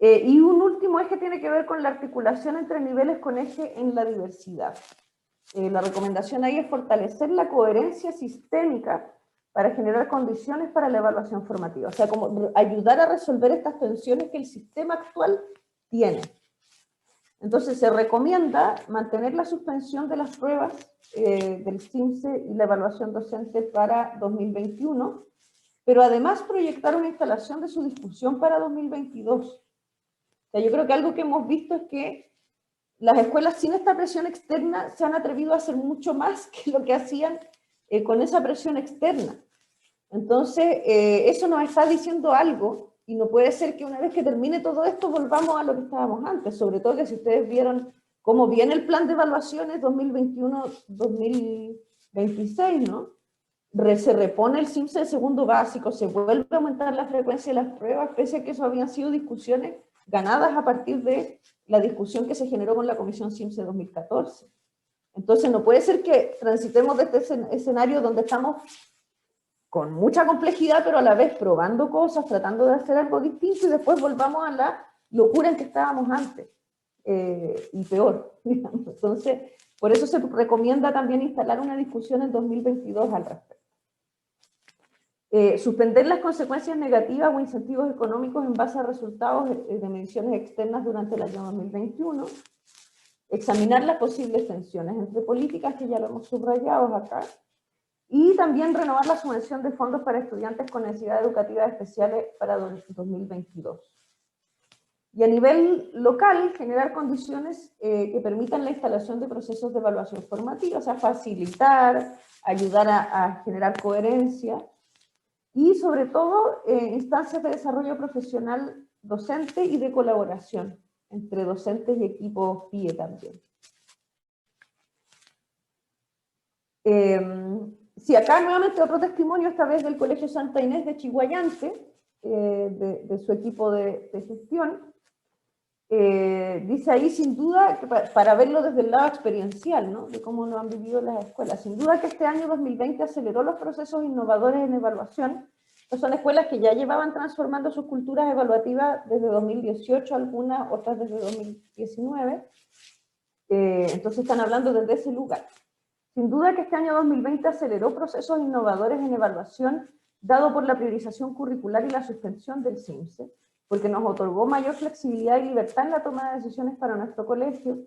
Y un último eje tiene que ver con la articulación entre niveles con eje en la diversidad. La recomendación ahí es fortalecer la coherencia sistémica para generar condiciones para la evaluación formativa, o sea, como ayudar a resolver estas tensiones que el sistema actual tiene. Entonces se recomienda mantener la suspensión de las pruebas del CIMSE y la evaluación docente para 2021, pero además proyectar una instalación de su discusión para 2022. O sea, yo creo que algo que hemos visto es que las escuelas sin esta presión externa se han atrevido a hacer mucho más que lo que hacían con esa presión externa. Entonces, eso nos está diciendo algo. Y no puede ser que una vez que termine todo esto volvamos a lo que estábamos antes, sobre todo que si ustedes vieron cómo viene el plan de evaluaciones 2021-2026, ¿no? Se repone el CIMSE de segundo básico, se vuelve a aumentar la frecuencia de las pruebas, pese a que eso habían sido discusiones ganadas a partir de la discusión que se generó con la Comisión CIMSE 2014. Entonces no puede ser que transitemos de este escenario donde estamos con mucha complejidad, pero a la vez probando cosas, tratando de hacer algo distinto, y después volvamos a la locura en que estábamos antes, y peor, digamos. Entonces, por eso se recomienda también instalar una discusión en 2022 al respecto. Suspender las consecuencias negativas o incentivos económicos en base a resultados de mediciones externas durante el año 2021, examinar las posibles tensiones entre políticas, que ya lo hemos subrayado acá, y también renovar la subvención de fondos para estudiantes con necesidades educativas especiales para 2022. Y a nivel local, generar condiciones que permitan la instalación de procesos de evaluación formativa, o sea, facilitar, ayudar a generar coherencia, y sobre todo instancias de desarrollo profesional docente y de colaboración entre docentes y equipos PIE también. Sí, acá nuevamente otro testimonio, esta vez del Colegio Santa Inés de Chiguayante, de su equipo de gestión. Dice ahí, sin duda, que para verlo desde el lado experiencial, ¿no?, de cómo lo han vivido las escuelas, sin duda que este año 2020 aceleró los procesos innovadores en evaluación. Estas son escuelas que ya llevaban transformando sus culturas evaluativas desde 2018, algunas, otras desde 2019, entonces están hablando desde ese lugar. Sin duda que este año 2020 aceleró procesos innovadores en evaluación, dado por la priorización curricular y la suspensión del CIMSE, porque nos otorgó mayor flexibilidad y libertad en la toma de decisiones para nuestro colegio,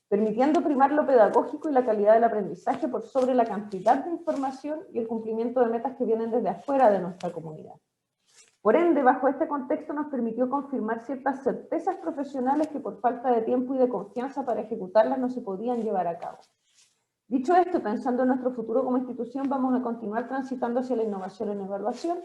permitiendo primar lo pedagógico y la calidad del aprendizaje por sobre la cantidad de información y el cumplimiento de metas que vienen desde afuera de nuestra comunidad. Por ende, bajo este contexto nos permitió confirmar ciertas certezas profesionales que por falta de tiempo y de confianza para ejecutarlas no se podían llevar a cabo. Dicho esto, pensando en nuestro futuro como institución, vamos a continuar transitando hacia la innovación en evaluación,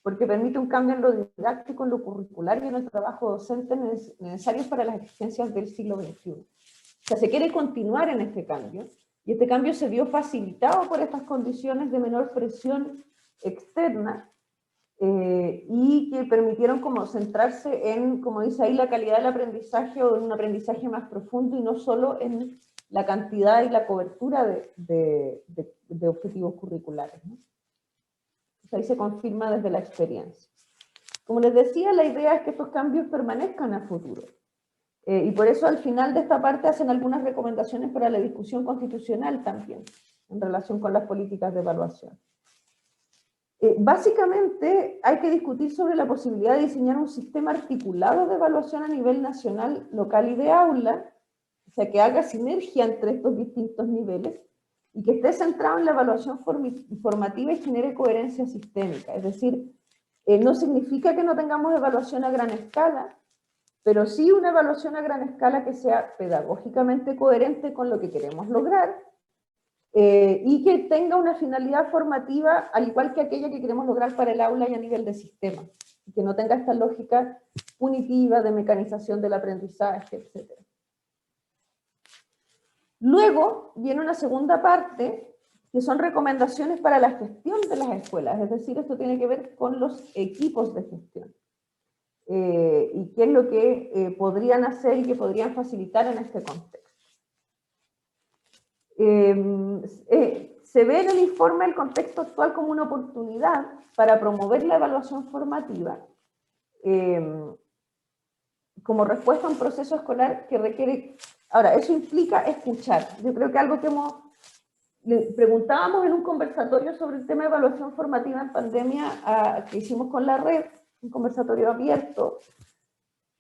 porque permite un cambio en lo didáctico, en lo curricular y en el trabajo docente necesarios para las exigencias del siglo XXI. O sea, se quiere continuar en este cambio, y este cambio se vio facilitado por estas condiciones de menor presión externa, y que permitieron como centrarse en, como dice ahí, la calidad del aprendizaje, o en un aprendizaje más profundo y no solo en la cantidad y la cobertura de objetivos curriculares, ¿no? Ahí se confirma desde la experiencia. Como les decía, la idea es que estos cambios permanezcan a futuro. Y por eso al final de esta parte hacen algunas recomendaciones para la discusión constitucional también, en relación con las políticas de evaluación. Básicamente hay que discutir sobre la posibilidad de diseñar un sistema articulado de evaluación a nivel nacional, local y de aula, o sea, que haga sinergia entre estos distintos niveles, y que esté centrado en la evaluación formativa y genere coherencia sistémica. Es decir, no significa que no tengamos evaluación a gran escala, pero sí una evaluación a gran escala que sea pedagógicamente coherente con lo que queremos lograr, y que tenga una finalidad formativa al igual que aquella que queremos lograr para el aula y a nivel de sistema, y que no tenga esta lógica punitiva de mecanización del aprendizaje, etc. Luego viene una segunda parte, que son recomendaciones para la gestión de las escuelas, es decir, esto tiene que ver con los equipos de gestión, y qué es lo que podrían hacer y que podrían facilitar en este contexto. Se ve en el informe el contexto actual como una oportunidad para promover la evaluación formativa, como respuesta a un proceso escolar que requiere. Ahora, eso implica escuchar. Yo creo que algo que le preguntábamos en un conversatorio sobre el tema de evaluación formativa en pandemia, que hicimos con la red, un conversatorio abierto,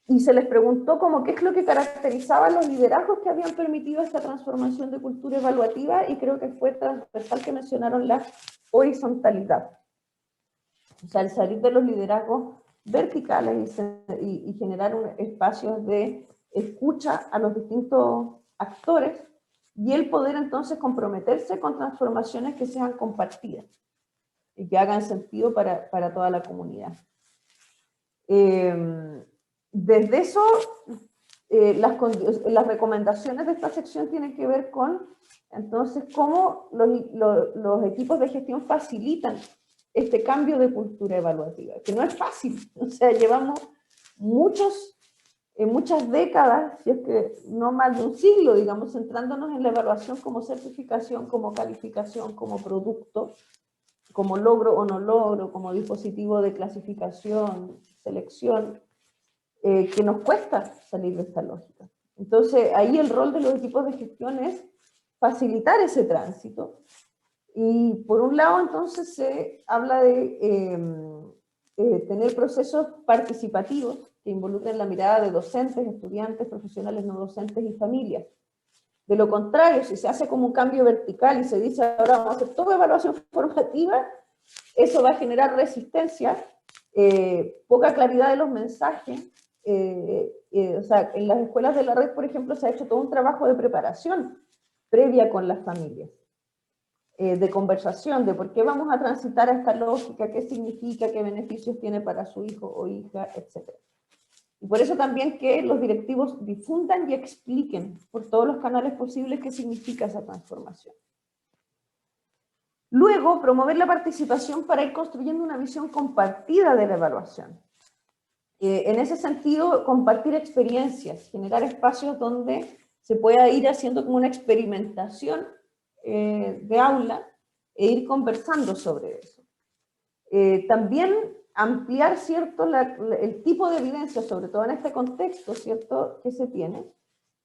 y se les preguntó como qué es lo que caracterizaba los liderazgos que habían permitido esta transformación de cultura evaluativa, y creo que fue transversal que mencionaron la horizontalidad. O sea, el salir de los liderazgos verticales y generar espacios de escucha a los distintos actores, y el poder entonces comprometerse con transformaciones que sean compartidas y que hagan sentido para toda la comunidad. Desde eso, las recomendaciones de esta sección tienen que ver con, entonces, cómo los equipos de gestión facilitan este cambio de cultura evaluativa, que no es fácil. O sea, llevamos muchos en muchas décadas, si es que no más de un siglo, digamos, centrándonos en la evaluación como certificación, como calificación, como producto, como logro o no logro, como dispositivo de clasificación, selección, que nos cuesta salir de esta lógica. Entonces, ahí el rol de los equipos de gestión es facilitar ese tránsito. Y por un lado, entonces, se habla de tener procesos participativos que involucren la mirada de docentes, estudiantes, profesionales no docentes y familias. De lo contrario, si se hace como un cambio vertical y se dice ahora vamos a hacer toda evaluación formativa, eso va a generar resistencia, poca claridad de los mensajes. O sea, en las escuelas de la red, por ejemplo, se ha hecho todo un trabajo de preparación previa con las familias, de conversación, de por qué vamos a transitar a esta lógica, qué significa, qué beneficios tiene para su hijo o hija, etc. Y por eso también que los directivos difundan y expliquen por todos los canales posibles qué significa esa transformación. Luego, promover la participación para ir construyendo una visión compartida de la evaluación. En ese sentido, compartir experiencias, generar espacios donde se pueda ir haciendo como una experimentación de aula e ir conversando sobre eso. También ampliar, ¿cierto?, el tipo de evidencia, sobre todo en este contexto, ¿cierto?, que se tiene,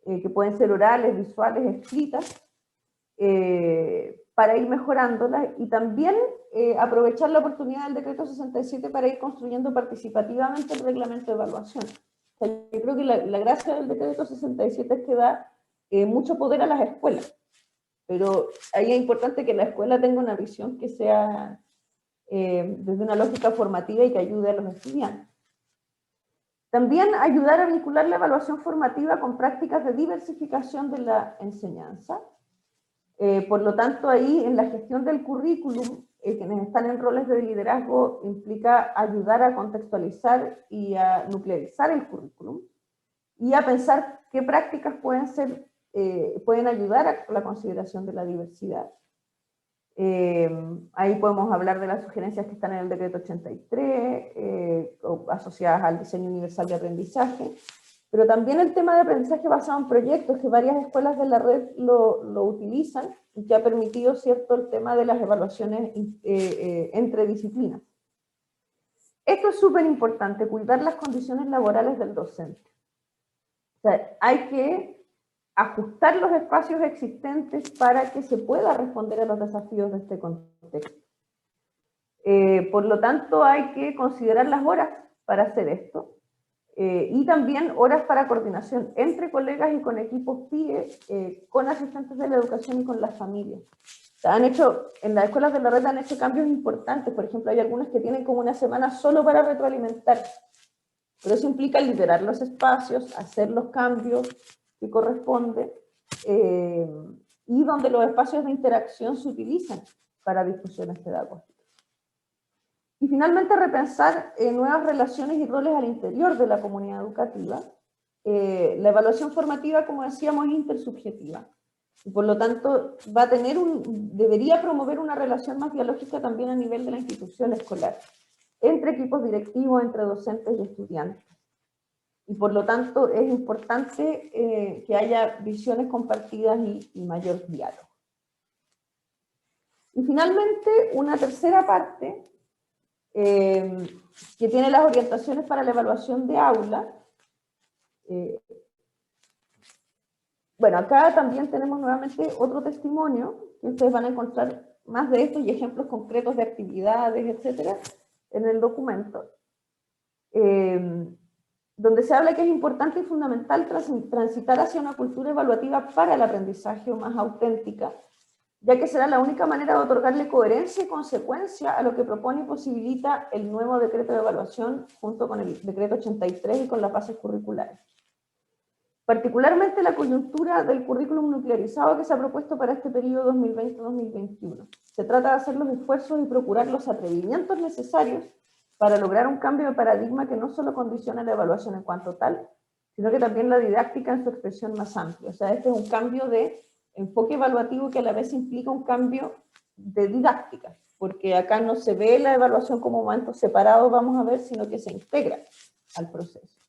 que pueden ser orales, visuales, escritas, para ir mejorándolas, y también aprovechar la oportunidad del decreto 67 para ir construyendo participativamente el reglamento de evaluación. O sea, yo creo que la gracia del decreto 67 es que da mucho poder a las escuelas, pero ahí es importante que la escuela tenga una visión que sea desde una lógica formativa y que ayude a los estudiantes. También ayudar a vincular la evaluación formativa con prácticas de diversificación de la enseñanza. Por lo tanto, ahí en la gestión del currículum, quienes están en roles de liderazgo, implica ayudar a contextualizar y a nuclearizar el currículum y a pensar qué prácticas pueden ayudar a la consideración de la diversidad. Ahí podemos hablar de las sugerencias que están en el decreto 83, asociadas al diseño universal de aprendizaje, pero también el tema de aprendizaje basado en proyectos, que varias escuelas de la red lo utilizan, y que ha permitido, ¿cierto?, el tema de las evaluaciones entre disciplinas. Esto es súper importante, cuidar las condiciones laborales del docente. O sea, hay que ajustar los espacios existentes para que se pueda responder a los desafíos de este contexto. Por lo tanto, hay que considerar las horas para hacer esto, y también horas para coordinación entre colegas y con equipos PIE, con asistentes de la educación y con las familias. O sea, en las escuelas de la red han hecho cambios importantes. Por ejemplo, hay algunas que tienen como una semana solo para retroalimentar, pero eso implica liderar los espacios, hacer los cambios que corresponde, y donde los espacios de interacción se utilizan para discusiones pedagógicas. Y finalmente, repensar nuevas relaciones y roles al interior de la comunidad educativa. La evaluación formativa, como decíamos, es intersubjetiva, y por lo tanto debería promover una relación más dialógica también a nivel de la institución escolar, entre equipos directivos, entre docentes y estudiantes. Y por lo tanto es importante que haya visiones compartidas y mayor diálogo. Y finalmente, una tercera parte que tiene las orientaciones para la evaluación de aula. Bueno, acá también tenemos nuevamente otro testimonio, que ustedes van a encontrar más de esto y ejemplos concretos de actividades, etcétera, en el documento. Donde se habla que es importante y fundamental transitar hacia una cultura evaluativa para el aprendizaje más auténtica, ya que será la única manera de otorgarle coherencia y consecuencia a lo que propone y posibilita el nuevo decreto de evaluación, junto con el decreto 83 y con las bases curriculares. Particularmente la coyuntura del currículum nuclearizado que se ha propuesto para este periodo 2020-2021. Se trata de hacer los esfuerzos y procurar los atrevimientos necesarios para lograr un cambio de paradigma que no solo condiciona la evaluación en cuanto tal, sino que también la didáctica en su expresión más amplia. O sea, este es un cambio de enfoque evaluativo que a la vez implica un cambio de didáctica, porque acá no se ve la evaluación como momentos separados, vamos a ver, sino que se integra al proceso.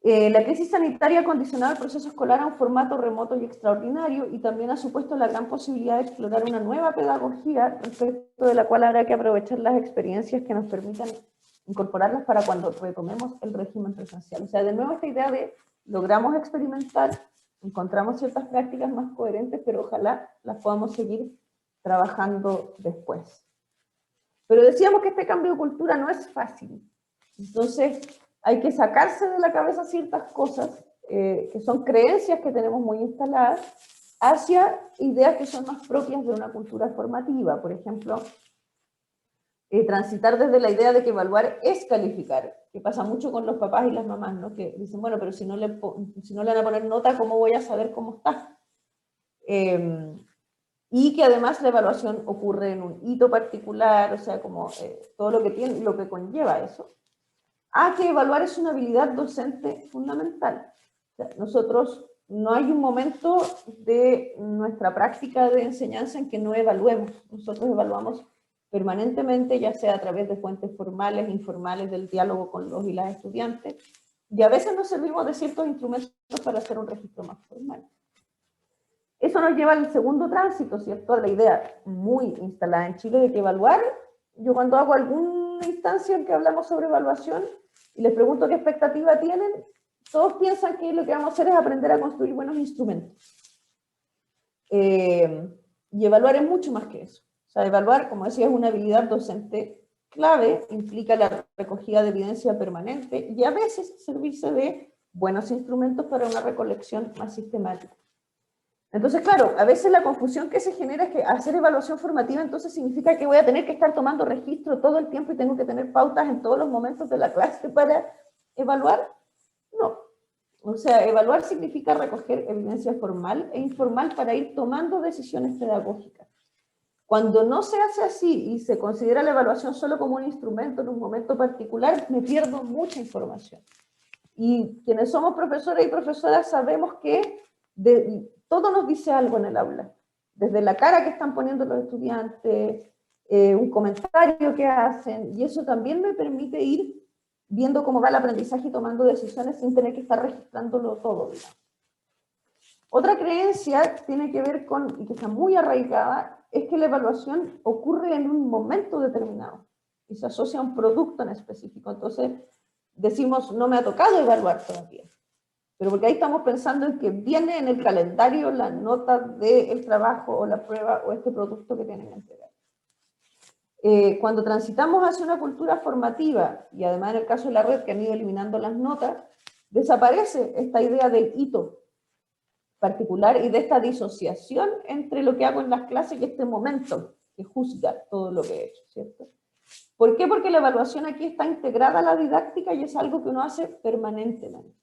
La crisis sanitaria ha condicionado el proceso escolar a un formato remoto y extraordinario y también ha supuesto la gran posibilidad de explorar una nueva pedagogía respecto de la cual habrá que aprovechar las experiencias que nos permitan incorporarlas para cuando retomemos el régimen presencial. O sea, de nuevo esta idea de logramos experimentar, encontramos ciertas prácticas más coherentes, pero ojalá las podamos seguir trabajando después. Pero decíamos que este cambio de cultura no es fácil. Entonces, hay que sacarse de la cabeza ciertas cosas que son creencias que tenemos muy instaladas hacia ideas que son más propias de una cultura formativa. Por ejemplo, transitar desde la idea de que evaluar es calificar, que pasa mucho con los papás y las mamás, ¿no? Que dicen, bueno, pero si no le van a poner nota, ¿cómo voy a saber cómo está? Y que además la evaluación ocurre en un hito particular, o sea, como todo lo que tiene, lo que conlleva eso. Que evaluar es una habilidad docente fundamental. O sea, nosotros, no hay un momento de nuestra práctica de enseñanza en que no evaluemos. Nosotros evaluamos permanentemente, ya sea a través de fuentes formales, informales, del diálogo con los y las estudiantes, y a veces nos servimos de ciertos instrumentos para hacer un registro más formal. Eso nos lleva al segundo tránsito, ¿cierto? La idea muy instalada en Chile de que evaluar, yo cuando hago alguna instancia en que hablamos sobre evaluación y les pregunto qué expectativa tienen, todos piensan que lo que vamos a hacer es aprender a construir buenos instrumentos. Y evaluar es mucho más que eso. O sea, evaluar, como decía, es una habilidad docente clave, implica la recogida de evidencia permanente y a veces servirse de buenos instrumentos para una recolección más sistemática. Entonces, claro, a veces la confusión que se genera es que hacer evaluación formativa entonces significa que voy a tener que estar tomando registro todo el tiempo y tengo que tener pautas en todos los momentos de la clase para evaluar. No. O sea, evaluar significa recoger evidencia formal e informal para ir tomando decisiones pedagógicas. Cuando no se hace así y se considera la evaluación solo como un instrumento en un momento particular, me pierdo mucha información. Y quienes somos profesores y profesoras sabemos que todo nos dice algo en el aula. Desde la cara que están poniendo los estudiantes, un comentario que hacen, y eso también me permite ir viendo cómo va el aprendizaje y tomando decisiones sin tener que estar registrándolo todo, digamos. Otra creencia tiene que ver con, y que está muy arraigada, es que la evaluación ocurre en un momento determinado y se asocia a un producto en específico. Entonces decimos, no me ha tocado evaluar todavía, pero porque ahí estamos pensando en que viene en el calendario la nota del trabajo o la prueba o este producto que tienen que entregar. Cuando transitamos hacia una cultura formativa, y además en el caso de la red que han ido eliminando las notas, desaparece esta idea del hito particular y de esta disociación entre lo que hago en las clases y este momento que juzga todo lo que he hecho, ¿cierto? ¿Por qué? Porque la evaluación aquí está integrada a la didáctica y es algo que uno hace permanentemente.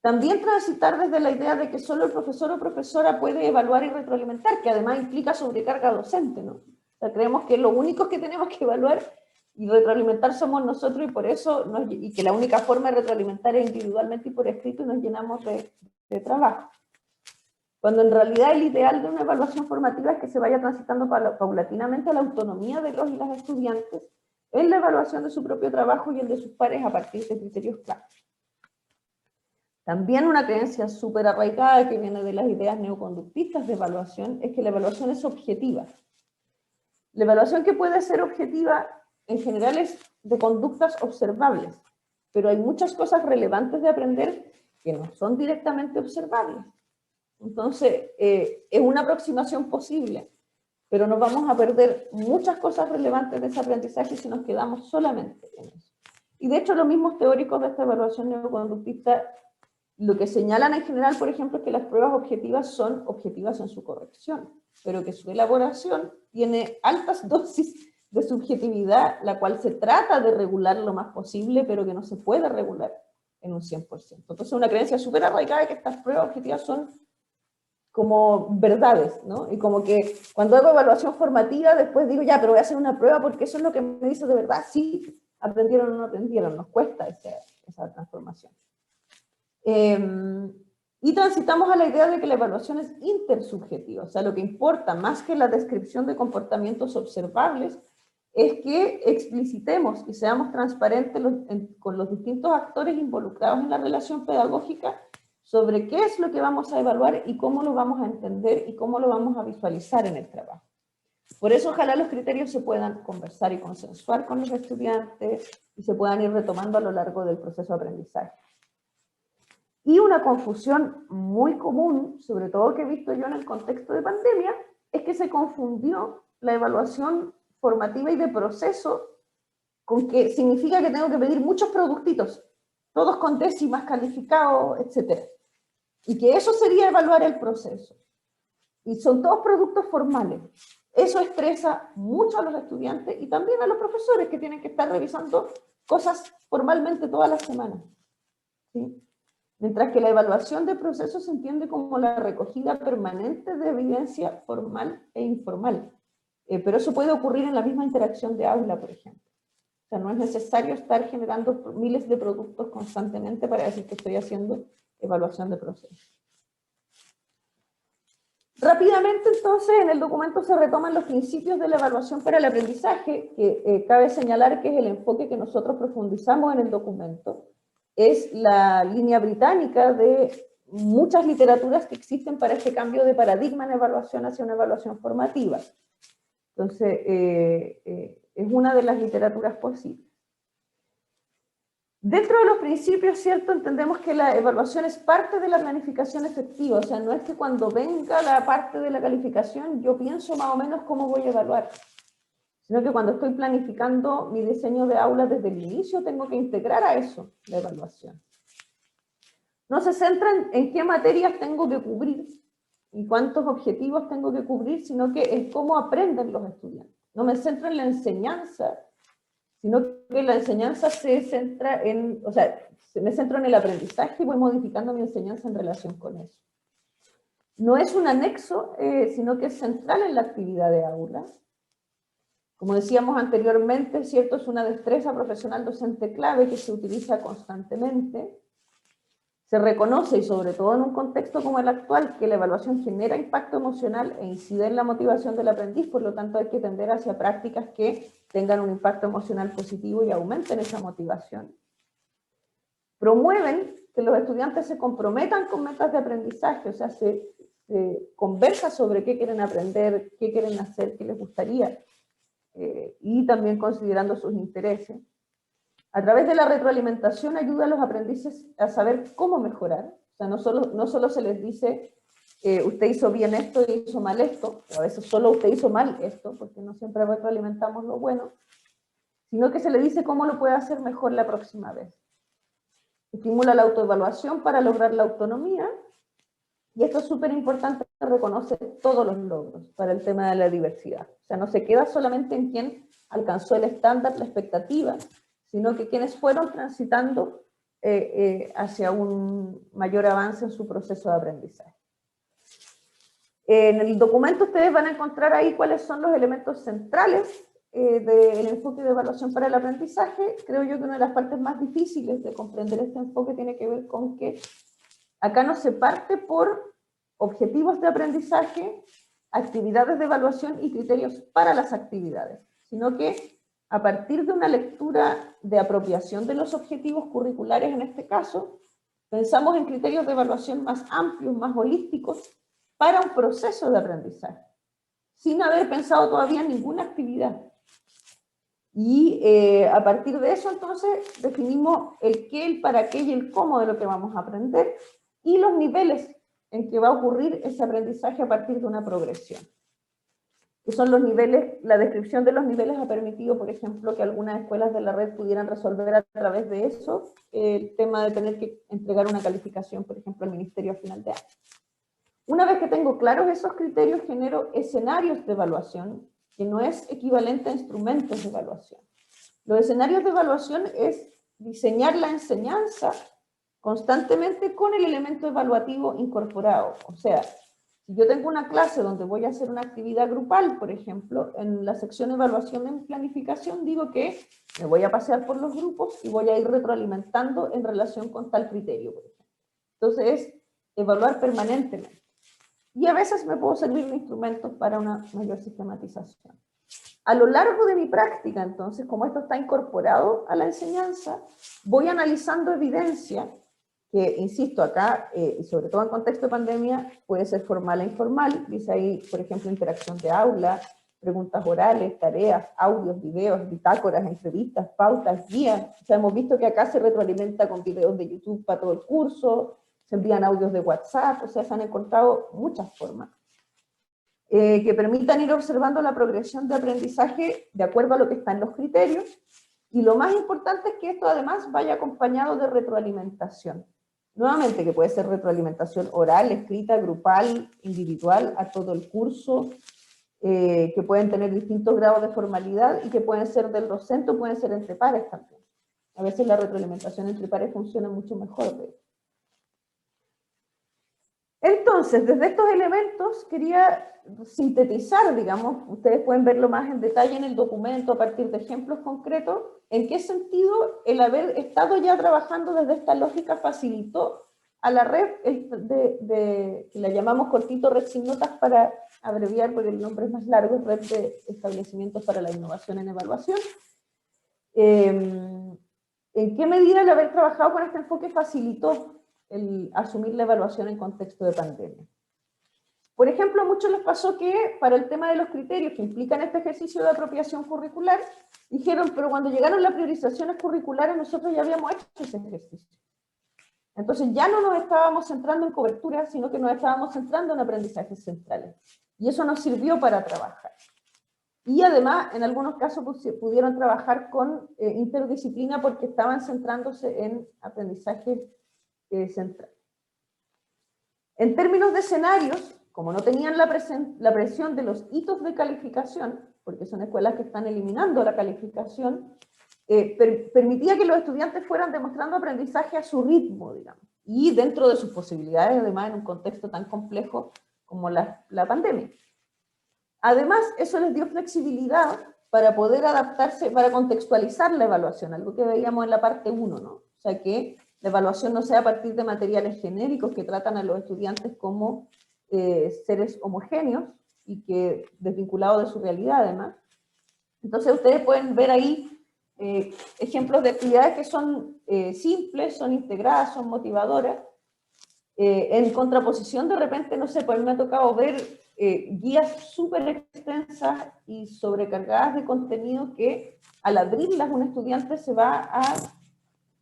También transitar desde la idea de que solo el profesor o profesora puede evaluar y retroalimentar, que además implica sobrecarga docente, ¿no? O sea, creemos que lo único que tenemos que evaluar y retroalimentar somos nosotros y por eso, y que la única forma de retroalimentar es individualmente y por escrito y nos llenamos de trabajo. Cuando en realidad el ideal de una evaluación formativa es que se vaya transitando paulatinamente a la autonomía de los y las estudiantes en la evaluación de su propio trabajo y el de sus pares a partir de criterios claros. También una creencia súper arraigada que viene de las ideas neoconductistas de evaluación es que la evaluación es objetiva. La evaluación que puede ser objetiva en general es de conductas observables, pero hay muchas cosas relevantes de aprender que no son directamente observables. Entonces, es una aproximación posible, pero nos vamos a perder muchas cosas relevantes de ese aprendizaje si nos quedamos solamente en eso. Y de hecho, los mismos teóricos de esta evaluación neoconductista lo que señalan en general, por ejemplo, es que las pruebas objetivas son objetivas en su corrección, pero que su elaboración tiene altas dosis de subjetividad, la cual se trata de regular lo más posible, pero que no se puede regular en un 100%. Entonces, es una creencia súper arraigada de que estas pruebas objetivas son como verdades, ¿no? Y como que cuando hago evaluación formativa, después digo, ya, pero voy a hacer una prueba porque eso es lo que me dice de verdad, sí, aprendieron o no aprendieron, nos cuesta esa transformación. Y transitamos a la idea de que la evaluación es intersubjetiva, o sea, lo que importa más que la descripción de comportamientos observables es que explicitemos y seamos transparentes con los distintos actores involucrados en la relación pedagógica sobre qué es lo que vamos a evaluar y cómo lo vamos a entender y cómo lo vamos a visualizar en el trabajo. Por eso ojalá los criterios se puedan conversar y consensuar con los estudiantes y se puedan ir retomando a lo largo del proceso de aprendizaje. Y una confusión muy común, sobre todo que he visto yo en el contexto de pandemia, es que se confundió la evaluación formativa y de proceso con que significa que tengo que pedir muchos productitos, todos con décimas, calificados, etc. Y que eso sería evaluar el proceso. Y son todos productos formales. Eso estresa mucho a los estudiantes y también a los profesores que tienen que estar revisando cosas formalmente todas las semanas, ¿sí? Mientras que la evaluación de procesos se entiende como la recogida permanente de evidencia formal e informal. Pero eso puede ocurrir en la misma interacción de aula, por ejemplo. O sea, no es necesario estar generando miles de productos constantemente para decir que estoy haciendo evaluación de procesos. Rápidamente, entonces, en el documento se retoman los principios de la evaluación para el aprendizaje, que cabe señalar que es el enfoque que nosotros profundizamos en el documento. Es la línea británica de muchas literaturas que existen para este cambio de paradigma en evaluación hacia una evaluación formativa. Entonces, es una de las literaturas posibles. Dentro de los principios, ¿cierto? Entendemos que la evaluación es parte de la planificación efectiva, o sea, no es que cuando venga la parte de la calificación yo pienso más o menos cómo voy a evaluar, sino que cuando estoy planificando mi diseño de aula desde el inicio tengo que integrar a eso la evaluación. No se centra en qué materias tengo que cubrir y cuántos objetivos tengo que cubrir, sino que es cómo aprenden los estudiantes. No me centro en la enseñanza, sino que la enseñanza se centra en, o sea, me centro en el aprendizaje y voy modificando mi enseñanza en relación con eso. No es un anexo, sino que es central en la actividad de aula. Como decíamos anteriormente, ¿cierto? Es una destreza profesional docente clave que se utiliza constantemente. Se reconoce, y sobre todo en un contexto como el actual, que la evaluación genera impacto emocional e incide en la motivación del aprendiz, por lo tanto hay que tender hacia prácticas que tengan un impacto emocional positivo y aumenten esa motivación. Promueven que los estudiantes se comprometan con metas de aprendizaje, o sea, se conversa sobre qué quieren aprender, qué quieren hacer, qué les gustaría, y también considerando sus intereses. A través de la retroalimentación ayuda a los aprendices a saber cómo mejorar. O sea, no solo se les dice, usted hizo bien esto y hizo mal esto, o a veces solo usted hizo mal esto, porque no siempre retroalimentamos lo bueno, sino que se le dice cómo lo puede hacer mejor la próxima vez. Estimula la autoevaluación para lograr la autonomía, y esto es súper importante, reconoce todos los logros para el tema de la diversidad. O sea, no se queda solamente en quien alcanzó el estándar, la expectativa, sino que quienes fueron transitando hacia un mayor avance en su proceso de aprendizaje. En el documento ustedes van a encontrar ahí cuáles son los elementos centrales del enfoque de evaluación para el aprendizaje. Creo yo que una de las partes más difíciles de comprender este enfoque tiene que ver con que acá no se parte por objetivos de aprendizaje, actividades de evaluación y criterios para las actividades, sino que a partir de una lectura de apropiación de los objetivos curriculares en este caso, pensamos en criterios de evaluación más amplios, más holísticos, para un proceso de aprendizaje, sin haber pensado todavía ninguna actividad. Y a partir de eso, entonces, definimos el qué, el para qué y el cómo de lo que vamos a aprender, y los niveles en que va a ocurrir ese aprendizaje a partir de una progresión. Que son los niveles, la descripción de los niveles ha permitido, por ejemplo, que algunas escuelas de la red pudieran resolver a través de eso el tema de tener que entregar una calificación, por ejemplo, al ministerio a final de año. Una vez que tengo claros esos criterios, genero escenarios de evaluación, que no es equivalente a instrumentos de evaluación. Los escenarios de evaluación es diseñar la enseñanza constantemente con el elemento evaluativo incorporado. O sea, si yo tengo una clase donde voy a hacer una actividad grupal, por ejemplo, en la sección evaluación en planificación digo que me voy a pasear por los grupos y voy a ir retroalimentando en relación con tal criterio, por ejemplo. Entonces es evaluar permanentemente. Y a veces me puedo servir de instrumentos para una mayor sistematización. A lo largo de mi práctica, entonces, como esto está incorporado a la enseñanza, voy analizando evidencia que, insisto, acá, y sobre todo en contexto de pandemia, puede ser formal e informal. Dice ahí, por ejemplo, interacción de aula, preguntas orales, tareas, audios, videos, bitácoras, entrevistas, pautas, guías. O sea, hemos visto que acá se retroalimenta con videos de YouTube para todo el curso, se envían audios de WhatsApp, o sea, se han encontrado muchas formas que permitan ir observando la progresión de aprendizaje de acuerdo a lo que está en los criterios. Y lo más importante es que esto además vaya acompañado de retroalimentación. Nuevamente, que puede ser retroalimentación oral, escrita, grupal, individual, a todo el curso, que pueden tener distintos grados de formalidad y que pueden ser del docente o pueden ser entre pares también. A veces la retroalimentación entre pares funciona mucho mejor. Entonces, desde estos elementos quería sintetizar, digamos, ustedes pueden verlo más en detalle en el documento a partir de ejemplos concretos, en qué sentido el haber estado ya trabajando desde esta lógica facilitó a la red, que la llamamos cortito Red Sin Notas para abreviar porque el nombre es más largo, Red de Establecimientos para la Innovación en Evaluación. ¿En qué medida el haber trabajado con este enfoque facilitó el asumir la evaluación en contexto de pandemia? Por ejemplo, a muchos les pasó que para el tema de los criterios que implican este ejercicio de apropiación curricular, dijeron, pero cuando llegaron las priorizaciones curriculares nosotros ya habíamos hecho ese ejercicio. Entonces ya no nos estábamos centrando en cobertura, sino que nos estábamos centrando en aprendizajes centrales. Y eso nos sirvió para trabajar. Y además, en algunos casos pudieron trabajar con interdisciplina porque estaban centrándose en aprendizajes centrales. En términos de escenarios, como no tenían la presión de los hitos de calificación, porque son escuelas que están eliminando la calificación, permitía que los estudiantes fueran demostrando aprendizaje a su ritmo, digamos, y dentro de sus posibilidades, además, en un contexto tan complejo como la pandemia. Además, eso les dio flexibilidad para poder adaptarse, para contextualizar la evaluación, algo que veíamos en la parte 1, ¿no? O sea, que la evaluación no sea a partir de materiales genéricos que tratan a los estudiantes como seres homogéneos y que desvinculados de su realidad, además. Entonces, ustedes pueden ver ahí ejemplos de actividades que son simples, son integradas, son motivadoras. En contraposición, de repente, no sé, pues me ha tocado ver guías súper extensas y sobrecargadas de contenido que al abrirlas un estudiante se va a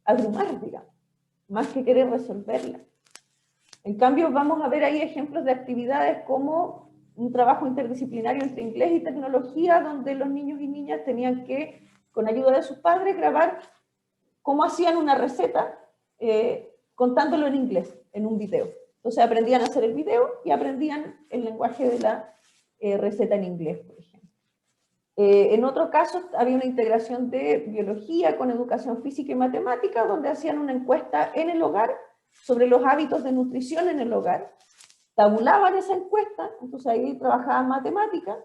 abrumar, digamos, más que querer resolverlas. En cambio, vamos a ver ahí ejemplos de actividades como un trabajo interdisciplinario entre inglés y tecnología, donde los niños y niñas tenían que, con ayuda de sus padres, grabar cómo hacían una receta contándolo en inglés, en un video. Entonces aprendían a hacer el video y aprendían el lenguaje de la receta en inglés, por ejemplo. En otro caso había una integración de biología con educación física y matemática, donde hacían una encuesta en el hogar sobre los hábitos de nutrición en el hogar, tabulaban esa encuesta, entonces ahí trabajaban matemática,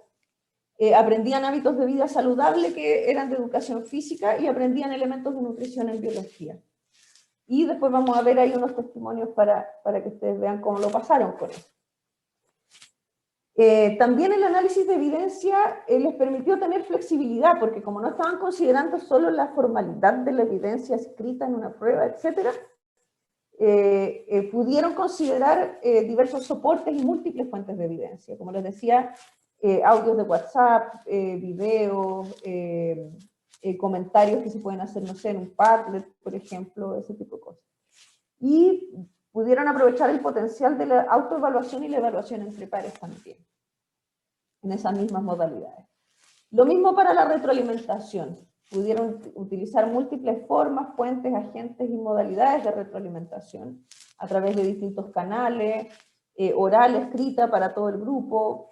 aprendían hábitos de vida saludable que eran de educación física y aprendían elementos de nutrición en biología. Y después vamos a ver ahí unos testimonios para que ustedes vean cómo lo pasaron con eso. También el análisis de evidencia les permitió tener flexibilidad, porque como no estaban considerando solo la formalidad de la evidencia escrita en una prueba, etc., pudieron considerar diversos soportes y múltiples fuentes de evidencia. Como les decía, audios de WhatsApp, videos, comentarios que se pueden hacer, no sé, en un Padlet, por ejemplo, ese tipo de cosas. Y pudieron aprovechar el potencial de la autoevaluación y la evaluación entre pares también, en esas mismas modalidades. Lo mismo para la retroalimentación. Pudieron utilizar múltiples formas, fuentes, agentes y modalidades de retroalimentación a través de distintos canales, oral, escrita para todo el grupo,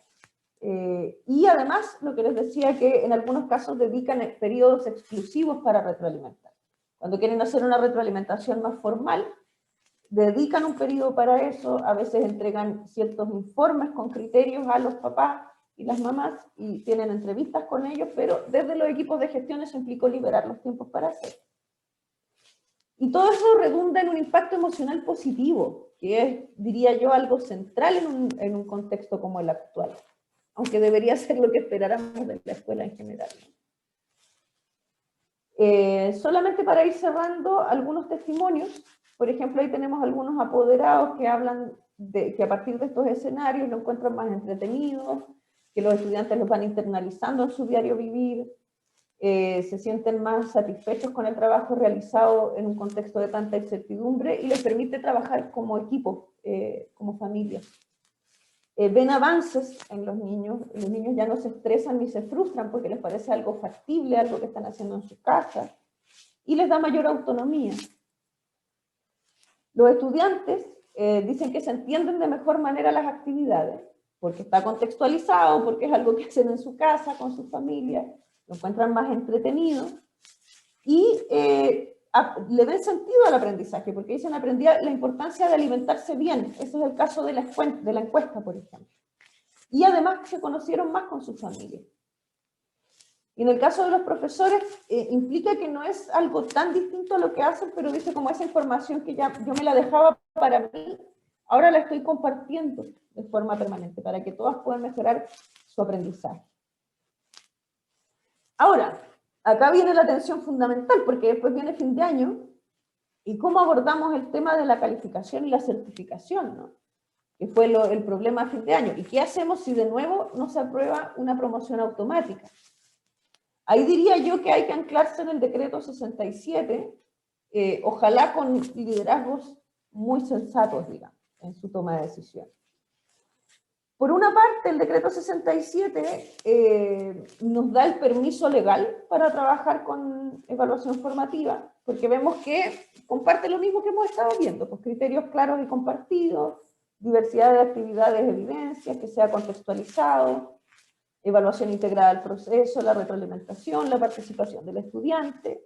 y además, lo que les decía, que en algunos casos dedican periodos exclusivos para retroalimentar. Cuando quieren hacer una retroalimentación más formal, dedican un periodo para eso, a veces entregan ciertos informes con criterios a los papás y las mamás, y tienen entrevistas con ellos, pero desde los equipos de gestión eso implicó liberar los tiempos para hacer. Y todo eso redunda en un impacto emocional positivo, que es, diría yo, algo central en un contexto como el actual. aunque debería ser lo que esperáramos de la escuela en general. Solamente para ir cerrando algunos testimonios, por ejemplo, ahí tenemos algunos apoderados que hablan de que a partir de estos escenarios lo encuentran más entretenidos, que los estudiantes los van internalizando en su diario vivir, se sienten más satisfechos con el trabajo realizado en un contexto de tanta incertidumbre y les permite trabajar como equipo, como familia. Ven avances en los niños ya no se estresan ni se frustran porque les parece algo factible, algo que están haciendo en su casa, y les da mayor autonomía. Los estudiantes dicen que se entienden de mejor manera las actividades, porque está contextualizado, porque es algo que hacen en su casa, con su familia, lo encuentran más entretenido, y le ven sentido al aprendizaje, porque dicen aprendí la importancia de alimentarse bien. Ese es el caso de la encuesta, por ejemplo. Y además se conocieron más con su familia. Y en el caso de los profesores, implica que no es algo tan distinto a lo que hacen, pero dice como esa información que ya yo me la dejaba para mí, ahora la estoy compartiendo de forma permanente, para que todas puedan mejorar su aprendizaje. Ahora, acá viene la atención fundamental, porque después viene fin de año, y cómo abordamos el tema de la calificación y la certificación, ¿no? Que fue el problema a fin de año. ¿Y qué hacemos si de nuevo no se aprueba una promoción automática? Ahí diría yo que hay que anclarse en el decreto 67, ojalá con liderazgos muy sensatos, digamos, en su toma de decisión. Por una parte, el decreto 67 nos da el permiso legal para trabajar con evaluación formativa, porque vemos que comparte lo mismo que hemos estado viendo, pues criterios claros y compartidos, diversidad de actividades, evidencias, que sea contextualizado, evaluación integrada del proceso, la retroalimentación, la participación del estudiante,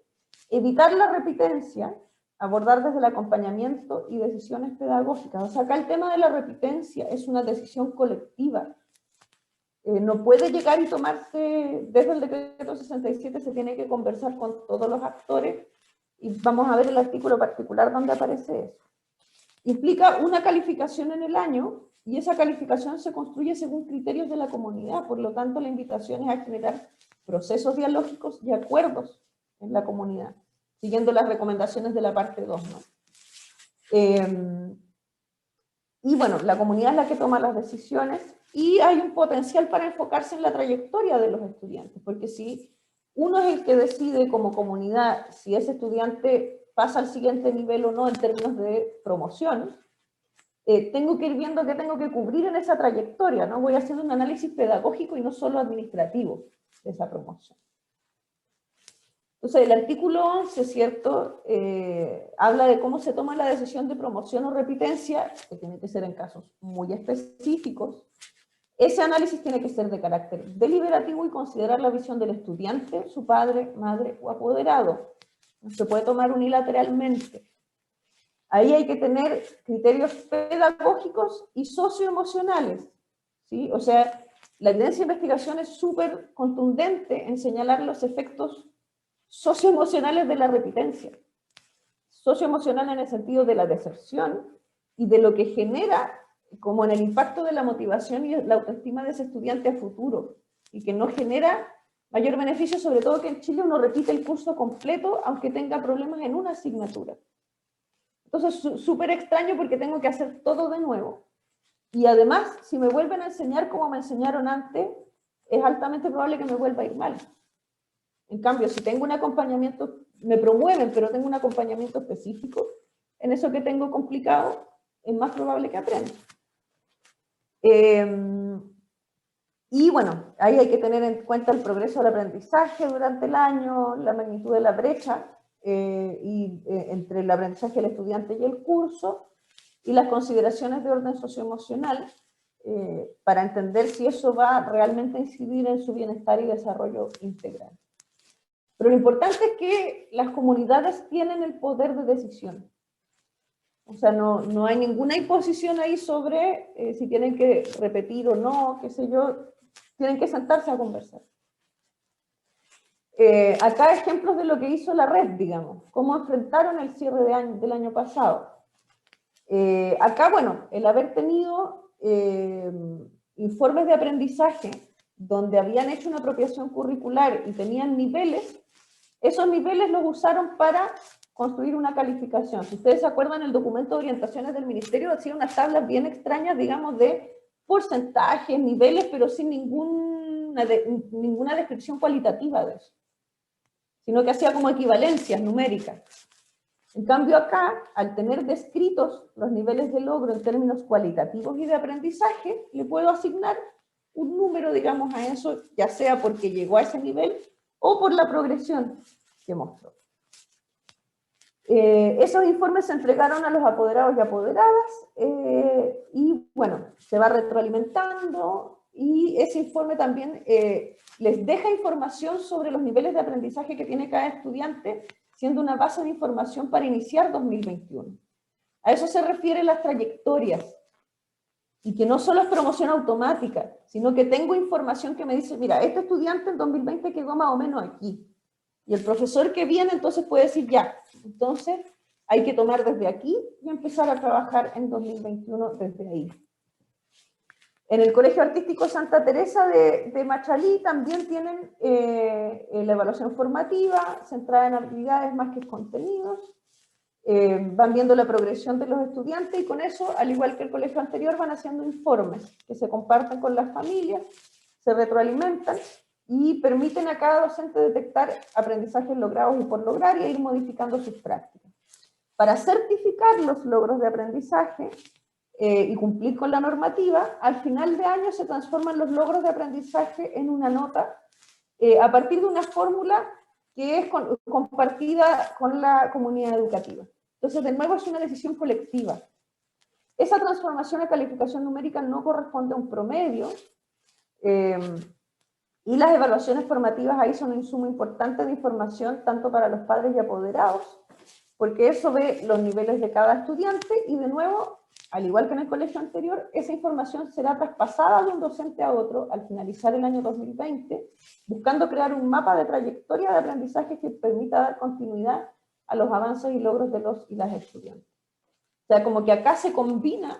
evitar la repitencia, abordar desde el acompañamiento y decisiones pedagógicas. O sea, acá el tema de la repitencia es una decisión colectiva. No puede llegar y tomarse, desde el decreto 67 se tiene que conversar con todos los actores, y vamos a ver el artículo particular donde aparece eso. Implica una calificación en el año, y esa calificación se construye según criterios de la comunidad. Por lo tanto, la invitación es a generar procesos dialógicos y acuerdos en la comunidad, siguiendo las recomendaciones de la parte 2, ¿no? Y bueno, la comunidad es la que toma las decisiones, y hay un potencial para enfocarse en la trayectoria de los estudiantes, porque si uno es el que decide como comunidad si ese estudiante pasa al siguiente nivel o no en términos de promoción, tengo que ir viendo qué tengo que cubrir en esa trayectoria, ¿no? Voy haciendo un análisis pedagógico y no solo administrativo de esa promoción. Entonces, el artículo 11, ¿cierto?, habla de cómo se toma la decisión de promoción o repitencia, que tiene que ser en casos muy específicos. Ese análisis tiene que ser de carácter deliberativo y considerar la visión del estudiante, su padre, madre o apoderado. No se puede tomar unilateralmente. Ahí hay que tener criterios pedagógicos y socioemocionales, ¿sí? O sea, la evidencia de investigación es súper contundente en señalar los efectos socioemocionales de la repitencia. Socioemocional en el sentido de la deserción y de lo que genera, como en el impacto de la motivación y la autoestima de ese estudiante a futuro, y que no genera mayor beneficio, sobre todo que en Chile uno repite el curso completo aunque tenga problemas en una asignatura. Entonces, súper extraño porque tengo que hacer todo de nuevo. Y además, si me vuelven a enseñar como me enseñaron antes, es altamente probable que me vuelva a ir mal. En cambio, si tengo un acompañamiento, me promueven, pero tengo un acompañamiento específico en eso que tengo complicado, es más probable que aprenda. Y bueno, ahí hay que tener en cuenta el progreso del aprendizaje durante el año, la magnitud de la brecha entre el aprendizaje del estudiante y el curso, y las consideraciones de orden socioemocional, para entender si eso va realmente a incidir en su bienestar y desarrollo integral. Pero lo importante es que las comunidades tienen el poder de decisión. O sea, no hay ninguna imposición ahí sobre si tienen que repetir o no, qué sé yo, tienen que sentarse a conversar. Acá ejemplos de lo que hizo la red, digamos, cómo enfrentaron el cierre del año pasado. Acá, bueno, el haber tenido informes de aprendizaje donde habían hecho una apropiación curricular y tenían niveles, esos niveles los usaron para construir una calificación. Si ustedes se acuerdan, el documento de orientaciones del ministerio hacía unas tablas bien extrañas, digamos, de porcentajes, niveles, pero sin ninguna descripción cualitativa de eso, sino que hacía como equivalencias numéricas. En cambio acá, al tener descritos los niveles de logro en términos cualitativos y de aprendizaje, le puedo asignar un número, digamos, a eso, ya sea porque llegó a ese nivel o por la progresión que mostró. Esos informes se entregaron a los apoderados y apoderadas y bueno, se va retroalimentando y ese informe también les deja información sobre los niveles de aprendizaje que tiene cada estudiante, siendo una base de información para iniciar 2021. A eso se refieren las trayectorias y que no solo es promoción automática, sino que tengo información que me dice, mira, este estudiante en 2020 quedó más o menos aquí. Y el profesor que viene entonces puede decir, ya, entonces hay que tomar desde aquí y empezar a trabajar en 2021 desde ahí. En el Colegio Artístico Santa Teresa de Machalí también tienen la evaluación formativa, centrada en habilidades más que contenidos. Van viendo la progresión de los estudiantes y con eso, al igual que el colegio anterior, van haciendo informes que se comparten con las familias, se retroalimentan y permiten a cada docente detectar aprendizajes logrados y por lograr y ir modificando sus prácticas. Para certificar los logros de aprendizaje y cumplir con la normativa, al final de año se transforman los logros de aprendizaje en una nota a partir de una fórmula que es compartida con la comunidad educativa. Entonces, de nuevo, es una decisión colectiva. Esa transformación a calificación numérica no corresponde a un promedio, y las evaluaciones formativas ahí son un insumo importante de información tanto para los padres y apoderados, porque eso ve los niveles de cada estudiante y de nuevo, al igual que en el colegio anterior, esa información será traspasada de un docente a otro al finalizar el año 2020, buscando crear un mapa de trayectoria de aprendizaje que permita dar continuidad a los avances y logros de los y las estudiantes. O sea, como que acá se combina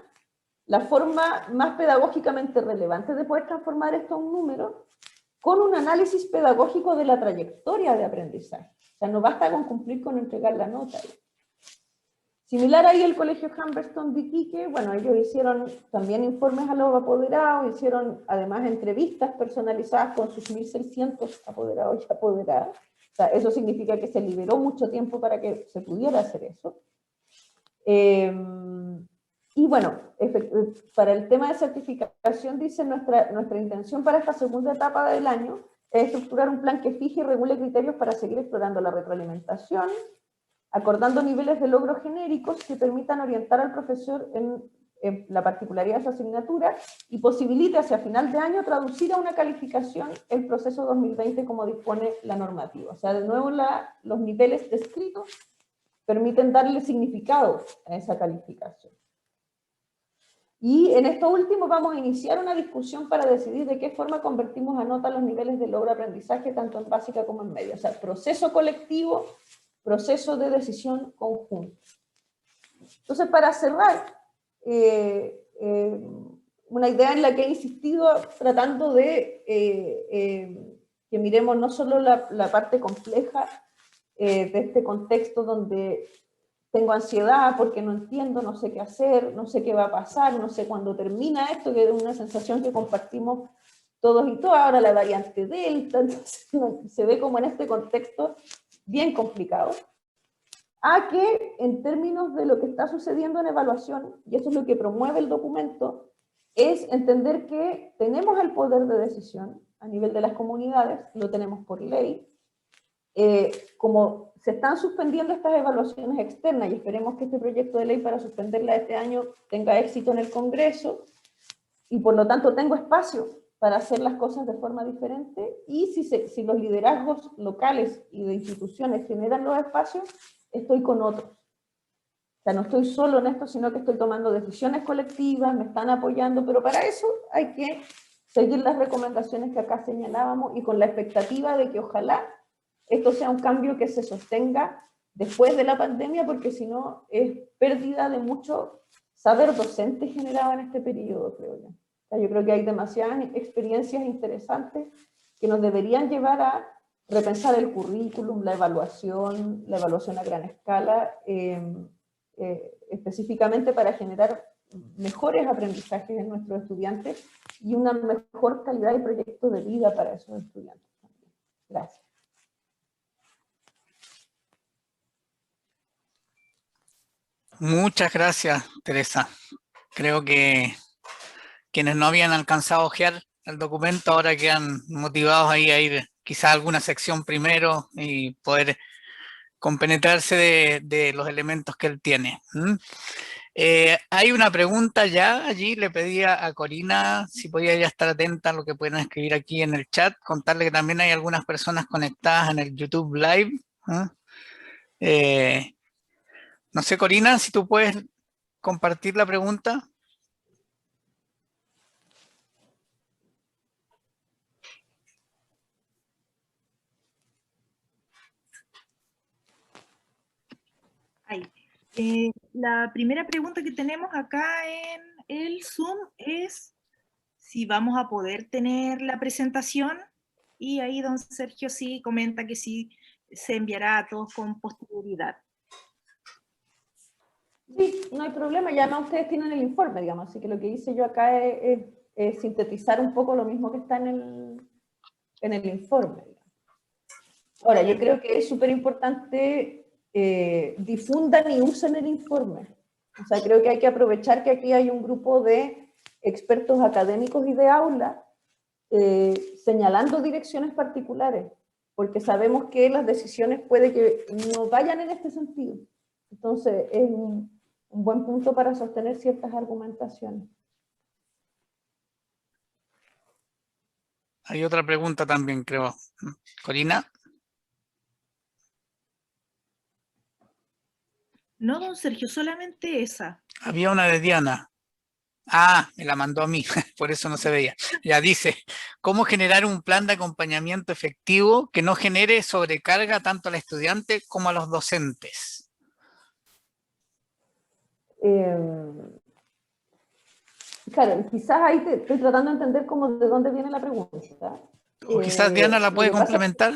la forma más pedagógicamente relevante de poder transformar esto a un número con un análisis pedagógico de la trayectoria de aprendizaje. O sea, no basta con cumplir con entregar la nota. Similar ahí el Colegio Humberstone de Iquique, bueno, ellos hicieron también informes a los apoderados, hicieron además entrevistas personalizadas con sus 1.600 apoderados y apoderadas. O sea, eso significa que se liberó mucho tiempo para que se pudiera hacer eso. Y bueno, para el tema de certificación, dice nuestra intención para esta segunda etapa del año es estructurar un plan que fije y regule criterios para seguir explorando la retroalimentación, acordando niveles de logro genéricos que permitan orientar al profesor en la particularidad de su asignatura y posibilite hacia final de año traducir a una calificación el proceso 2020 como dispone la normativa. O sea, de nuevo los niveles descritos permiten darle significado a esa calificación. Y en esto último vamos a iniciar una discusión para decidir de qué forma convertimos a nota los niveles de logro aprendizaje tanto en básica como en media. O sea, proceso colectivo, proceso de decisión conjunta. Entonces, para cerrar, una idea en la que he insistido tratando de que miremos no solo la parte compleja de este contexto donde tengo ansiedad porque no entiendo, no sé qué hacer, no sé qué va a pasar, no sé cuándo termina esto, que es una sensación que compartimos todos y todas, ahora la variante Delta, entonces se ve como en este contexto bien complicado, a que en términos de lo que está sucediendo en evaluación, y eso es lo que promueve el documento, es entender que tenemos el poder de decisión a nivel de las comunidades, lo tenemos por ley, como se están suspendiendo estas evaluaciones externas y esperemos que este proyecto de ley para suspenderla este año tenga éxito en el Congreso y por lo tanto tengo espacio para hacer las cosas de forma diferente y si los liderazgos locales y de instituciones generan los espacios, estoy con otros. O sea, no estoy solo en esto, sino que estoy tomando decisiones colectivas, me están apoyando, pero para eso hay que seguir las recomendaciones que acá señalábamos y con la expectativa de que ojalá esto sea un cambio que se sostenga después de la pandemia, porque si no es pérdida de mucho saber docente generado en este periodo, creo yo. O sea, yo creo que hay demasiadas experiencias interesantes que nos deberían llevar a repensar el currículum, la evaluación a gran escala, específicamente para generar mejores aprendizajes en nuestros estudiantes y una mejor calidad de proyecto de vida para esos estudiantes también. Gracias. Muchas gracias, Teresa. Creo que quienes no habían alcanzado a hojear el documento ahora quedan motivados ahí a ir quizá a alguna sección primero y poder compenetrarse de los elementos que él tiene. Hay una pregunta ya allí, le pedía a Corina si podía ya estar atenta a lo que pueden escribir aquí en el chat, contarle que también hay algunas personas conectadas en el YouTube Live. No sé, Corina, si tú puedes compartir la pregunta. Ahí. La primera pregunta que tenemos acá en el Zoom es si vamos a poder tener la presentación, y ahí don Sergio sí comenta que sí se enviará a todos con posterioridad. Sí, no hay problema, ya no ustedes tienen el informe, digamos, así que lo que hice yo acá es sintetizar un poco lo mismo que está en el informe. Ahora, yo creo que es súper importante difundan y usen el informe. O sea, creo que hay que aprovechar que aquí hay un grupo de expertos académicos y de aula señalando direcciones particulares, porque sabemos que las decisiones puede que no vayan en este sentido. Entonces, es un buen punto para sostener ciertas argumentaciones. Hay otra pregunta también, creo. Corina. No, don Sergio, solamente esa. Había una de Diana. Ah, me la mandó a mí, por eso no se veía. Ya dice, ¿cómo generar un plan de acompañamiento efectivo que no genere sobrecarga tanto al estudiante como a los docentes? Claro, quizás ahí estoy tratando de entender cómo de dónde viene la pregunta. O quizás Diana la Lo puede que pasa, complementar.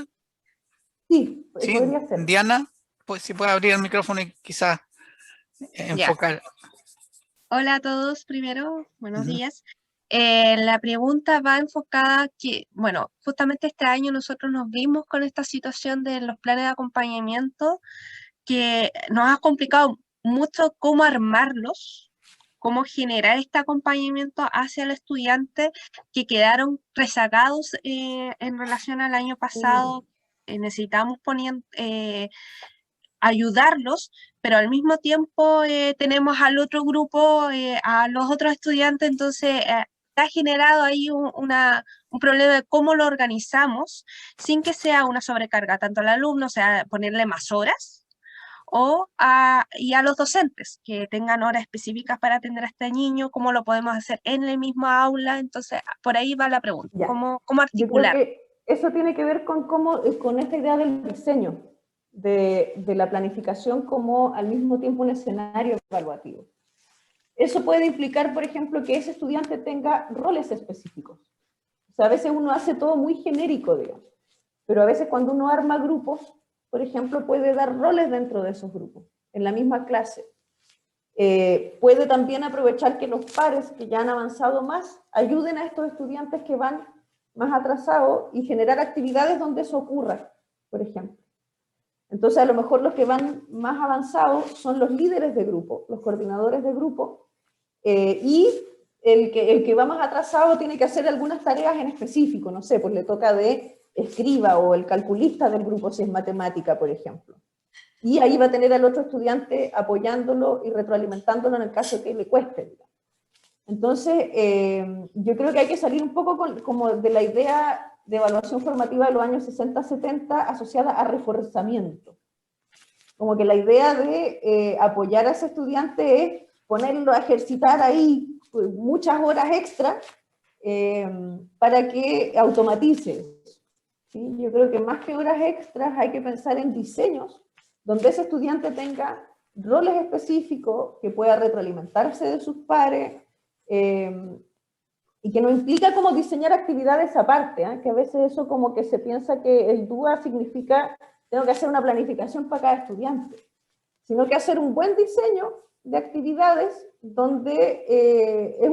sí, Sí, podría ser. Diana, pues si puede abrir el micrófono y quizás Ya. enfocar. Hola a todos, primero, buenos días. La pregunta va enfocada que, bueno, justamente este año nosotros nos vimos con esta situación de los planes de acompañamiento que nos ha complicado mucho cómo armarlos, cómo generar este acompañamiento hacia el estudiante que quedaron rezagados en relación al año pasado. Necesitamos ayudarlos, pero al mismo tiempo tenemos al otro grupo, a los otros estudiantes, entonces ha generado ahí un problema de cómo lo organizamos sin que sea una sobrecarga tanto al alumno, o sea, ponerle más horas, y a los docentes, que tengan horas específicas para atender a este niño, cómo lo podemos hacer en el mismo aula. Entonces, por ahí va la pregunta, ¿cómo articular? Yo creo que eso tiene que ver con esta idea del diseño, de la planificación como al mismo tiempo un escenario evaluativo. Eso puede implicar, por ejemplo, que ese estudiante tenga roles específicos. O sea, a veces uno hace todo muy genérico, digamos, pero a veces cuando uno arma grupos, por ejemplo, puede dar roles dentro de esos grupos, en la misma clase. Puede también aprovechar que los pares que ya han avanzado más ayuden a estos estudiantes que van más atrasados y generar actividades donde eso ocurra, por ejemplo. Entonces, a lo mejor los que van más avanzados son los líderes de grupo, los coordinadores de grupo, y el que va más atrasado tiene que hacer algunas tareas en específico, no sé, pues le toca de escriba o el calculista del grupo si es matemática, por ejemplo. Y ahí va a tener al otro estudiante apoyándolo y retroalimentándolo en el caso que le cueste. Entonces, yo creo que hay que salir un poco como de la idea de evaluación formativa de los años 60-70 asociada a reforzamiento. Como que la idea de apoyar a ese estudiante es ponerlo a ejercitar ahí muchas horas extra para que automatice. ¿Sí? Yo creo que más que horas extras hay que pensar en diseños donde ese estudiante tenga roles específicos, que pueda retroalimentarse de sus pares, y que no implica como diseñar actividades aparte, que a veces eso como que se piensa que el DUA significa tengo que hacer una planificación para cada estudiante, sino que hacer un buen diseño de actividades donde es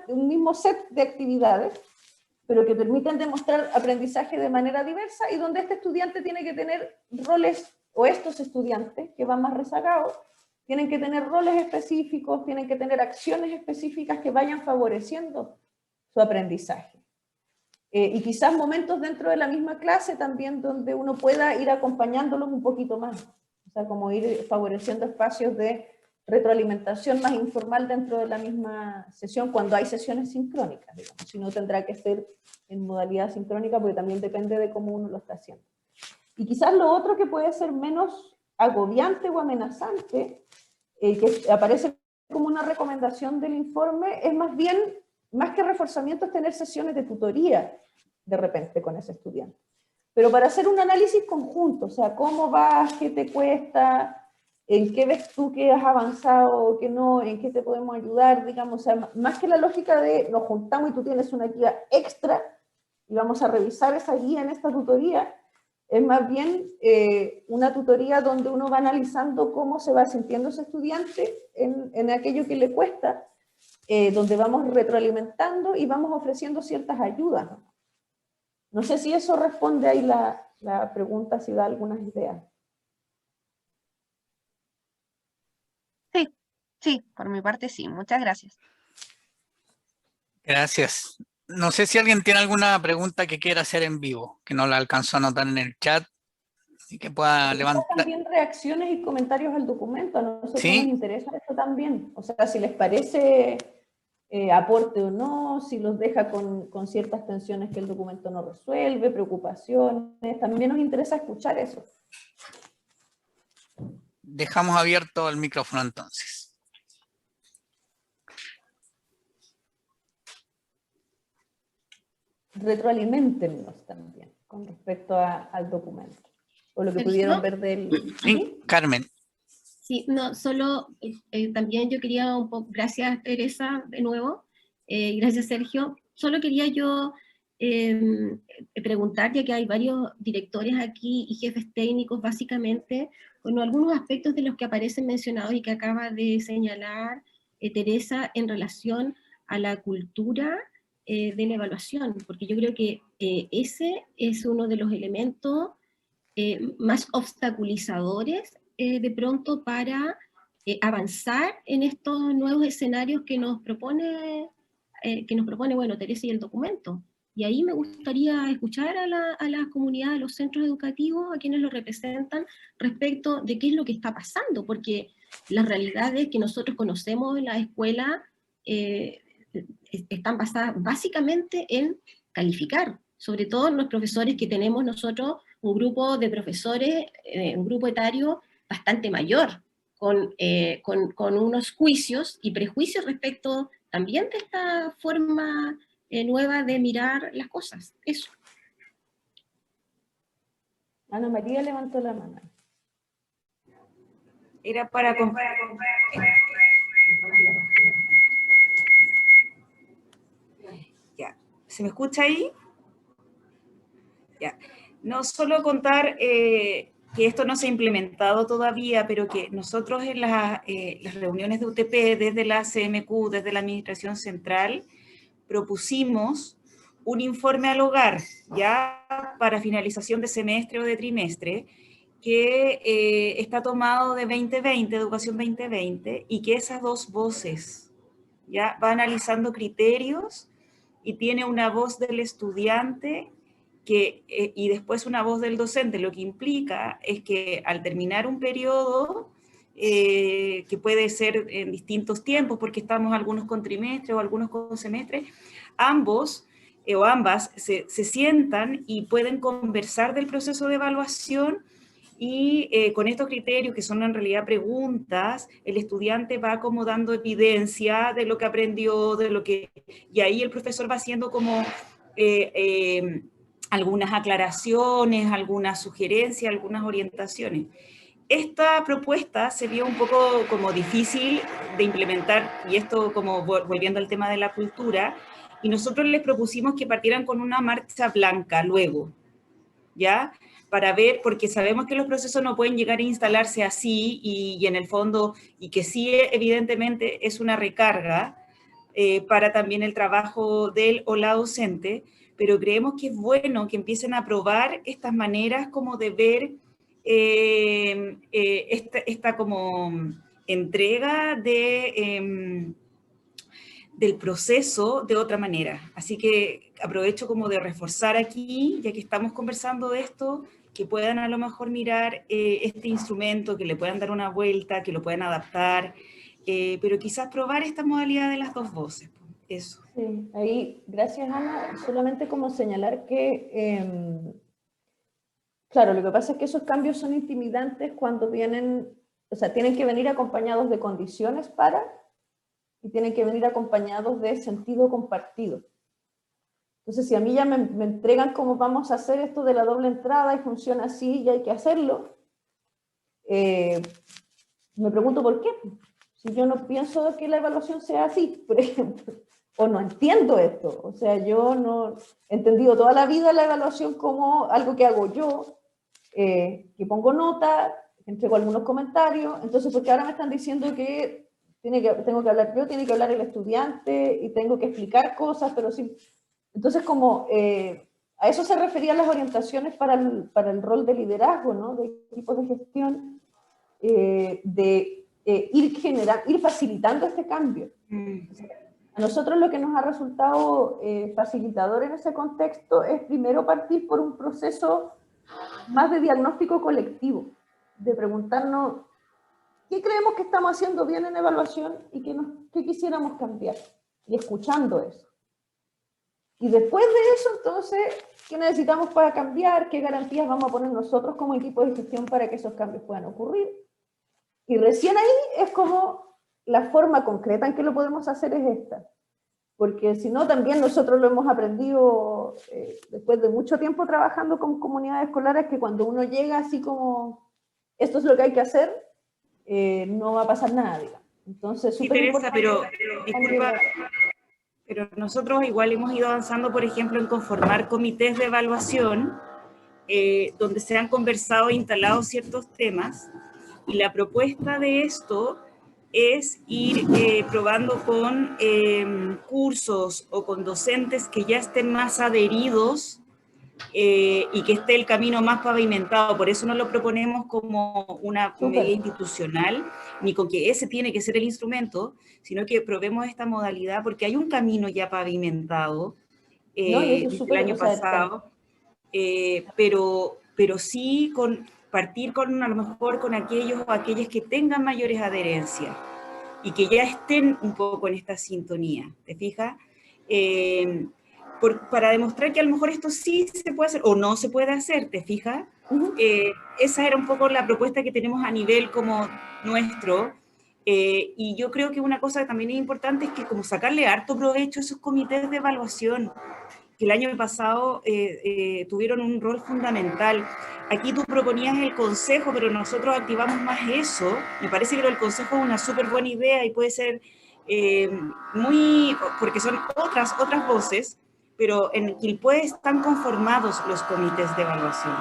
un mismo set de actividades, pero que permiten demostrar aprendizaje de manera diversa y donde este estudiante tiene que tener roles, o estos estudiantes que van más rezagados, tienen que tener roles específicos, tienen que tener acciones específicas que vayan favoreciendo su aprendizaje. Y quizás momentos dentro de la misma clase también donde uno pueda ir acompañándolos un poquito más. O sea, como ir favoreciendo espacios de retroalimentación más informal dentro de la misma sesión cuando hay sesiones sincrónicas, digamos. Si no, tendrá que ser en modalidad sincrónica porque también depende de cómo uno lo está haciendo. Y quizás lo otro que puede ser menos agobiante o amenazante, que aparece como una recomendación del informe, es más bien, más que reforzamiento, es tener sesiones de tutoría de repente con ese estudiante. Pero para hacer un análisis conjunto, o sea, cómo vas, qué te cuesta, en qué ves tú que has avanzado, qué no, en qué te podemos ayudar, digamos, o sea, más que la lógica de nos juntamos y tú tienes una guía extra y vamos a revisar esa guía en esta tutoría, es más bien una tutoría donde uno va analizando cómo se va sintiendo ese estudiante en aquello que le cuesta, donde vamos retroalimentando y vamos ofreciendo ciertas ayudas. No sé si eso responde ahí la pregunta, si da algunas ideas. Sí, por mi parte sí, muchas gracias. Gracias. No sé si alguien tiene alguna pregunta que quiera hacer en vivo, que no la alcanzó a anotar en el chat y que pueda levantar. También reacciones y comentarios al documento, a nosotros ¿Sí? nos interesa esto también. O sea, si les parece aporte o no, si los deja con ciertas tensiones que el documento no resuelve, preocupaciones, también nos interesa escuchar eso. Dejamos abierto el micrófono entonces. Retroalimentennos también con respecto al documento, o lo que Sergio, pudieron ver del... Sí, Carmen. Sí, no, solo también yo quería un poco, gracias Teresa de nuevo, gracias Sergio, solo quería yo preguntar, ya que hay varios directores aquí y jefes técnicos básicamente, bueno, algunos aspectos de los que aparecen mencionados y que acaba de señalar Teresa en relación a la cultura de la evaluación, porque yo creo que ese es uno de los elementos más obstaculizadores de pronto para avanzar en estos nuevos escenarios que nos propone, bueno, Teresa y el documento. Y ahí me gustaría escuchar a la comunidad de los centros educativos, a quienes lo representan, respecto de qué es lo que está pasando, porque las realidades que nosotros conocemos en la escuela están basadas básicamente en calificar, sobre todo los profesores que tenemos nosotros, un grupo de profesores, un grupo etario bastante mayor, con unos juicios y prejuicios respecto también de esta forma nueva de mirar las cosas. Eso. Ana María levantó la mano. Era para... Ya. ¿Se me escucha ahí? Ya. No solo contar que esto no se ha implementado todavía, pero que nosotros en las reuniones de UTP, desde la CMQ, desde la Administración Central, propusimos un informe al hogar, ya para finalización de semestre o de trimestre, que está tomado de 2020, Educación 2020, y que esas dos voces ya va analizando criterios y tiene una voz del estudiante y después una voz del docente, lo que implica es que al terminar un periodo, que puede ser en distintos tiempos, porque estamos algunos con trimestre o algunos con semestre, ambos o ambas se sientan y pueden conversar del proceso de evaluación y con estos criterios, que son en realidad preguntas, el estudiante va como dando evidencia de lo que aprendió, y ahí el profesor va haciendo como algunas aclaraciones, algunas sugerencias, algunas orientaciones. Esta propuesta se vio un poco como difícil de implementar, y esto como volviendo al tema de la cultura, y nosotros les propusimos que partieran con una marcha blanca luego, ¿ya? Para ver, porque sabemos que los procesos no pueden llegar a instalarse así y en el fondo, y que sí evidentemente es una recarga para también el trabajo del o la docente, pero creemos que es bueno que empiecen a probar estas maneras como de ver esta como entrega de, del proceso de otra manera. Así que aprovecho como de reforzar aquí, ya que estamos conversando de esto, que puedan a lo mejor mirar este instrumento, que le puedan dar una vuelta, que lo puedan adaptar, pero quizás probar esta modalidad de las dos voces. Eso. Sí, ahí, gracias Ana, solamente como señalar que, claro, lo que pasa es que esos cambios son intimidantes cuando vienen, o sea, tienen que venir acompañados de condiciones para, y tienen que venir acompañados de sentido compartido. Entonces, si a mí ya me entregan cómo vamos a hacer esto de la doble entrada y funciona así y hay que hacerlo, me pregunto por qué. Si yo no pienso que la evaluación sea así, por ejemplo, o no entiendo esto. O sea, yo no he entendido toda la vida la evaluación como algo que hago yo, que pongo nota, que entrego algunos comentarios. Entonces, porque ahora me están diciendo que tengo que hablar yo, tiene que hablar el estudiante y tengo que explicar cosas, pero sí. Entonces, como a eso se referían las orientaciones para el rol de liderazgo, ¿no? De equipos de gestión, ir facilitando este cambio. O sea, a nosotros lo que nos ha resultado facilitador en ese contexto es primero partir por un proceso más de diagnóstico colectivo, de preguntarnos qué creemos que estamos haciendo bien en evaluación y qué quisiéramos cambiar, y escuchando eso. Y después de eso, entonces, ¿qué necesitamos para cambiar? ¿Qué garantías vamos a poner nosotros como equipo de gestión para que esos cambios puedan ocurrir? Y recién ahí es como la forma concreta en que lo podemos hacer es esta. Porque si no, también nosotros lo hemos aprendido después de mucho tiempo trabajando con comunidades escolares, que cuando uno llega así como, esto es lo que hay que hacer, no va a pasar nada, digamos. Entonces, Sí, súper Teresa, importante. pero disculpa, pero nosotros igual hemos ido avanzando, por ejemplo, en conformar comités de evaluación donde se han conversado e instalado ciertos temas, y la propuesta de esto es ir probando con cursos o con docentes que ya estén más adheridos y que esté el camino más pavimentado. Por eso no lo proponemos como una medida institucional, ni con que ese tiene que ser el instrumento, sino que probemos esta modalidad porque hay un camino ya pavimentado desde el año pasado, pero sí partir con a lo mejor con aquellos o aquellas que tengan mayores adherencias y que ya estén un poco en esta sintonía, ¿te fijas? Para demostrar que a lo mejor esto sí se puede hacer o no se puede hacer, ¿te fijas? Esa era un poco la propuesta que tenemos a nivel como nuestro, y yo creo que una cosa que también es importante es que como sacarle harto provecho a esos comités de evaluación, que el año pasado tuvieron un rol fundamental. Aquí tú proponías el consejo, pero nosotros activamos más eso. Me parece que el consejo es una súper buena idea y puede ser porque son otras voces, pero en Quilpué están conformados los comités de evaluación.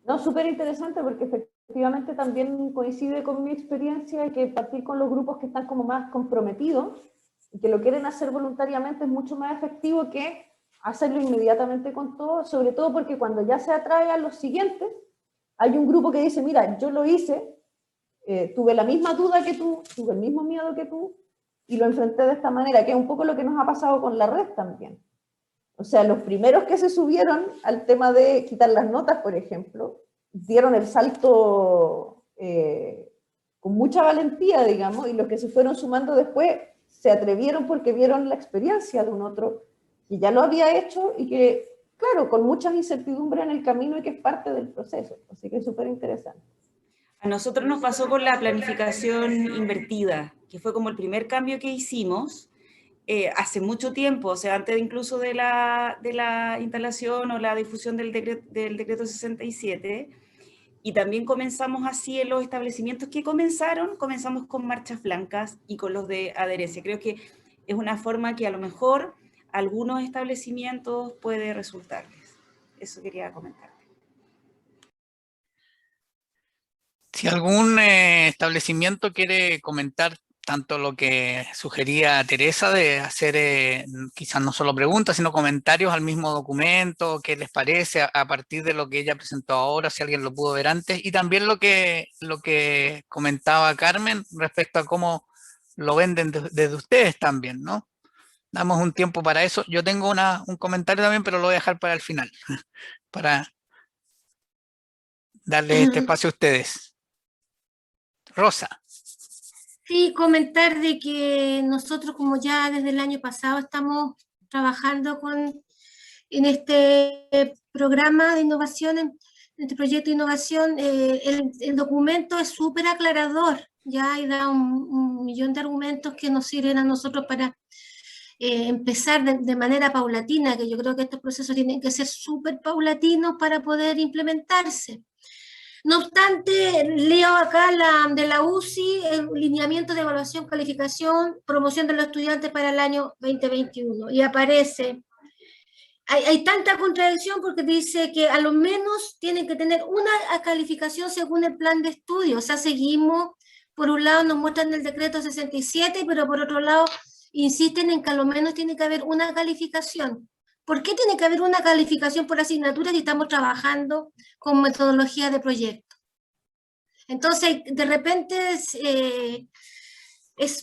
No, súper interesante porque efectivamente también coincide con mi experiencia que partir con los grupos que están como más comprometidos y que lo quieren hacer voluntariamente es mucho más efectivo que hacerlo inmediatamente con todo, sobre todo porque cuando ya se atrae a los siguientes, hay un grupo que dice, mira, yo lo hice, tuve la misma duda que tú, tuve el mismo miedo que tú, y lo enfrenté de esta manera, que es un poco lo que nos ha pasado con la red también. O sea, los primeros que se subieron al tema de quitar las notas, por ejemplo, dieron el salto con mucha valentía, digamos, y los que se fueron sumando después se atrevieron porque vieron la experiencia de un otro que ya lo había hecho y que, claro, con muchas incertidumbres en el camino y que es parte del proceso. Así que es súper interesante. A nosotros nos pasó con la planificación invertida, que fue como el primer cambio que hicimos hace mucho tiempo, o sea, antes incluso de la instalación o la difusión del decreto 67, y también comenzamos así en los establecimientos que comenzamos con marchas blancas y con los de adherencia. Creo que es una forma que a lo mejor a algunos establecimientos puede resultarles. Eso quería comentar. Si algún establecimiento quiere comentar tanto lo que sugería Teresa de hacer quizás no solo preguntas, sino comentarios al mismo documento, qué les parece a partir de lo que ella presentó ahora, si alguien lo pudo ver antes, y también lo que comentaba Carmen respecto a cómo lo venden desde ustedes también, ¿no? Damos un tiempo para eso. Yo tengo un comentario también, pero lo voy a dejar para el final, para darles este espacio a ustedes. Rosa. Sí, comentar de que nosotros, como ya desde el año pasado estamos trabajando en este programa de innovación, en este proyecto de innovación, el documento es súper aclarador, ya, y da un millón de argumentos que nos sirven a nosotros para empezar de manera paulatina, que yo creo que estos procesos tienen que ser súper paulatinos para poder implementarse. No obstante, leo acá de la UCI, el lineamiento de evaluación, calificación, promoción de los estudiantes para el año 2021, y aparece, hay tanta contradicción porque dice que a lo menos tienen que tener una calificación según el plan de estudio, o sea, seguimos, por un lado nos muestran el decreto 67, pero por otro lado insisten en que a lo menos tiene que haber una calificación. ¿Por qué tiene que haber una calificación por asignatura si estamos trabajando con metodología de proyecto? Entonces, de repente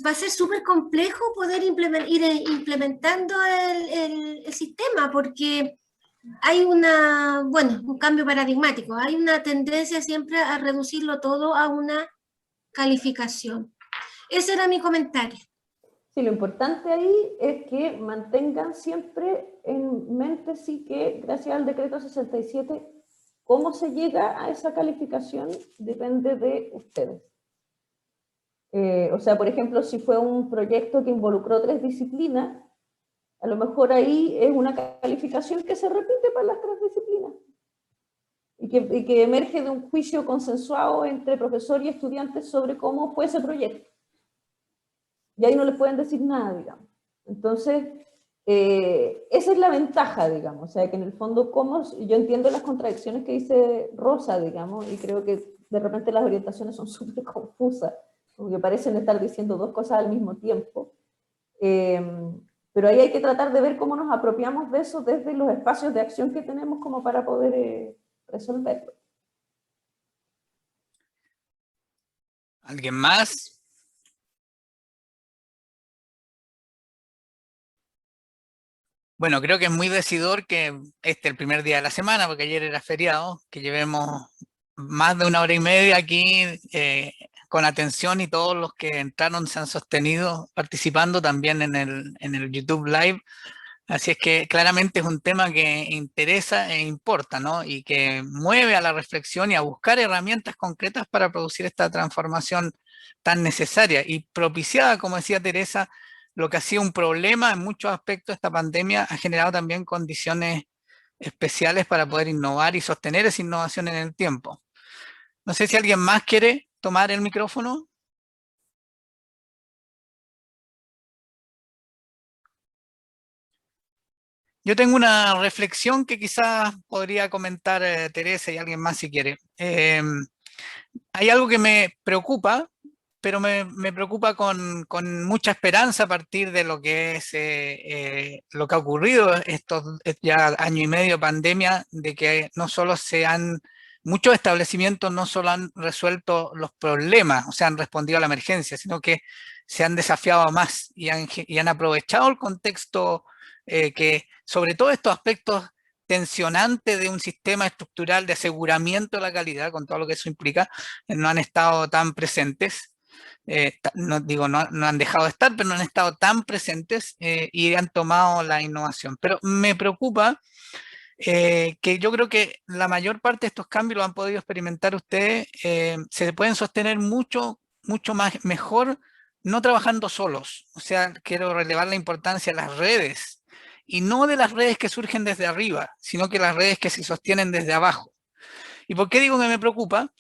va a ser súper complejo poder ir implementando el sistema, porque hay un cambio paradigmático, hay una tendencia siempre a reducirlo todo a una calificación. Ese era mi comentario. Sí, lo importante ahí es que mantengan siempre en mente, sí, que gracias al decreto 67, cómo se llega a esa calificación depende de ustedes. O sea, por ejemplo, si fue un proyecto que involucró 3 disciplinas, a lo mejor ahí es una calificación que se repite para las 3 disciplinas. Y que emerge de un juicio consensuado entre profesor y estudiantes sobre cómo fue ese proyecto. Y ahí no les pueden decir nada, digamos. Entonces, esa es la ventaja, digamos. O sea, que en el fondo, yo entiendo las contradicciones que dice Rosa, digamos, y creo que de repente las orientaciones son súper confusas, porque parecen estar diciendo 2 cosas al mismo tiempo. Pero ahí hay que tratar de ver cómo nos apropiamos de eso desde los espacios de acción que tenemos como para poder resolverlo. ¿Alguien más? Bueno, creo que es muy decidor que el primer día de la semana, porque ayer era feriado, que llevemos más de 1 hora y media aquí con atención, y todos los que entraron se han sostenido participando también en el YouTube Live. Así es que claramente es un tema que interesa e importa, ¿no? Y que mueve a la reflexión y a buscar herramientas concretas para producir esta transformación tan necesaria y propiciada, como decía Teresa. Lo que ha sido un problema en muchos aspectos, esta pandemia ha generado también condiciones especiales para poder innovar y sostener esa innovación en el tiempo. No sé si alguien más quiere tomar el micrófono. Yo tengo una reflexión que quizás podría comentar Teresa y alguien más si quiere. Hay algo que me preocupa, pero me preocupa con mucha esperanza a partir de lo que es lo que ha ocurrido estos ya año y medio de pandemia, de que no solo muchos establecimientos no solo han resuelto los problemas, o sea, han respondido a la emergencia, sino que se han desafiado más y han aprovechado el contexto que, sobre todo estos aspectos tensionantes de un sistema estructural de aseguramiento de la calidad, con todo lo que eso implica, no han estado tan presentes. No han dejado de estar, pero no han estado tan presentes y han tomado la innovación. Pero me preocupa que yo creo que la mayor parte de estos cambios lo han podido experimentar ustedes, se pueden sostener mucho mejor no trabajando solos. O sea, quiero relevar la importancia de las redes, y no de las redes que surgen desde arriba, sino que las redes que se sostienen desde abajo. ¿Y por qué digo que me preocupa?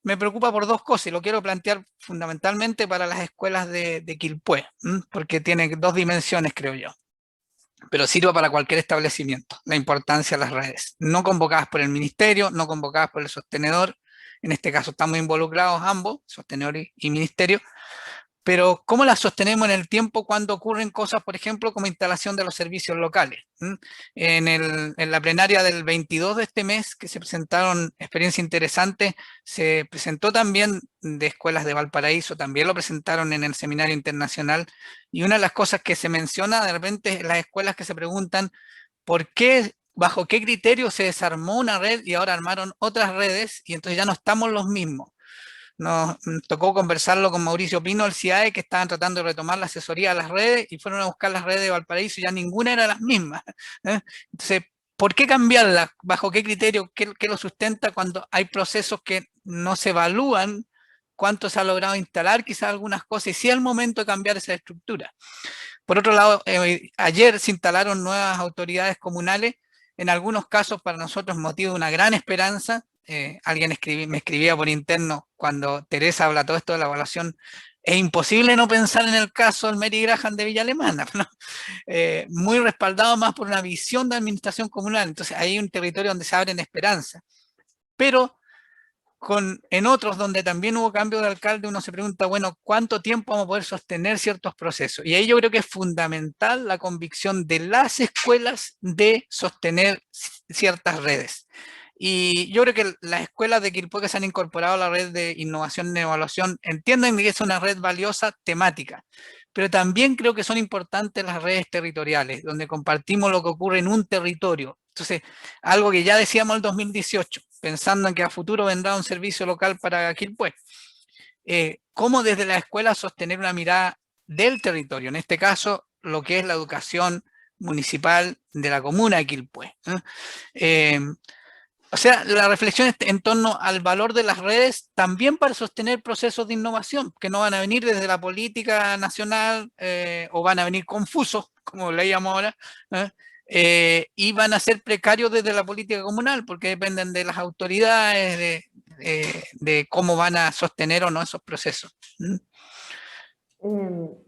me preocupa por dos cosas y lo quiero plantear fundamentalmente para las escuelas de Quilpué, porque tiene dos dimensiones, creo yo. Pero sirve para cualquier establecimiento, la importancia de las redes. No convocadas por el ministerio, no convocadas por el sostenedor, en este caso estamos involucrados ambos, sostenedor y ministerio, pero ¿cómo las sostenemos en el tiempo cuando ocurren cosas, por ejemplo, como instalación de los servicios locales? En la plenaria del 22 de este mes, que se presentaron experiencias interesantes, se presentó también de escuelas de Valparaíso, también lo presentaron en el seminario internacional, y una de las cosas que se menciona de repente es las escuelas que se preguntan ¿por qué, bajo qué criterio se desarmó una red y ahora armaron otras redes y entonces ya no estamos los mismos? Nos tocó conversarlo con Mauricio Pino, el CIAE, que estaban tratando de retomar la asesoría a las redes y fueron a buscar las redes de Valparaíso y ya ninguna era las mismas. Entonces, ¿por qué cambiarlas? ¿Bajo qué criterio? ¿Qué lo sustenta cuando hay procesos que no se evalúan cuánto se ha logrado instalar, quizás algunas cosas, y sí es el momento de cambiar esa estructura? Por otro lado, ayer se instalaron nuevas autoridades comunales, en algunos casos para nosotros motivo de una gran esperanza. Alguien me escribía por interno cuando Teresa habla todo esto de la evaluación, es imposible no pensar en el caso del Mary Graham de Villa Alemana, ¿no? Muy respaldado más por una visión de administración comunal, entonces hay un territorio donde se abren esperanzas, pero en otros donde también hubo cambio de alcalde, uno se pregunta, bueno, ¿cuánto tiempo vamos a poder sostener ciertos procesos? Y ahí yo creo que es fundamental la convicción de las escuelas de sostener ciertas redes. Y yo creo que las escuelas de Quilpué que se han incorporado a la red de innovación y evaluación entienden que es una red valiosa temática, pero también creo que son importantes las redes territoriales, donde compartimos lo que ocurre en un territorio. Entonces, algo que ya decíamos en el 2018, pensando en que a futuro vendrá un servicio local para Quilpué. ¿Cómo desde la escuela sostener una mirada del territorio? En este caso, lo que es la educación municipal de la comuna de Quilpué. O sea, la reflexión en torno al valor de las redes también para sostener procesos de innovación que no van a venir desde la política nacional o van a venir confusos, como leíamos ahora, y van a ser precarios desde la política comunal porque dependen de las autoridades, de cómo van a sostener o no esos procesos.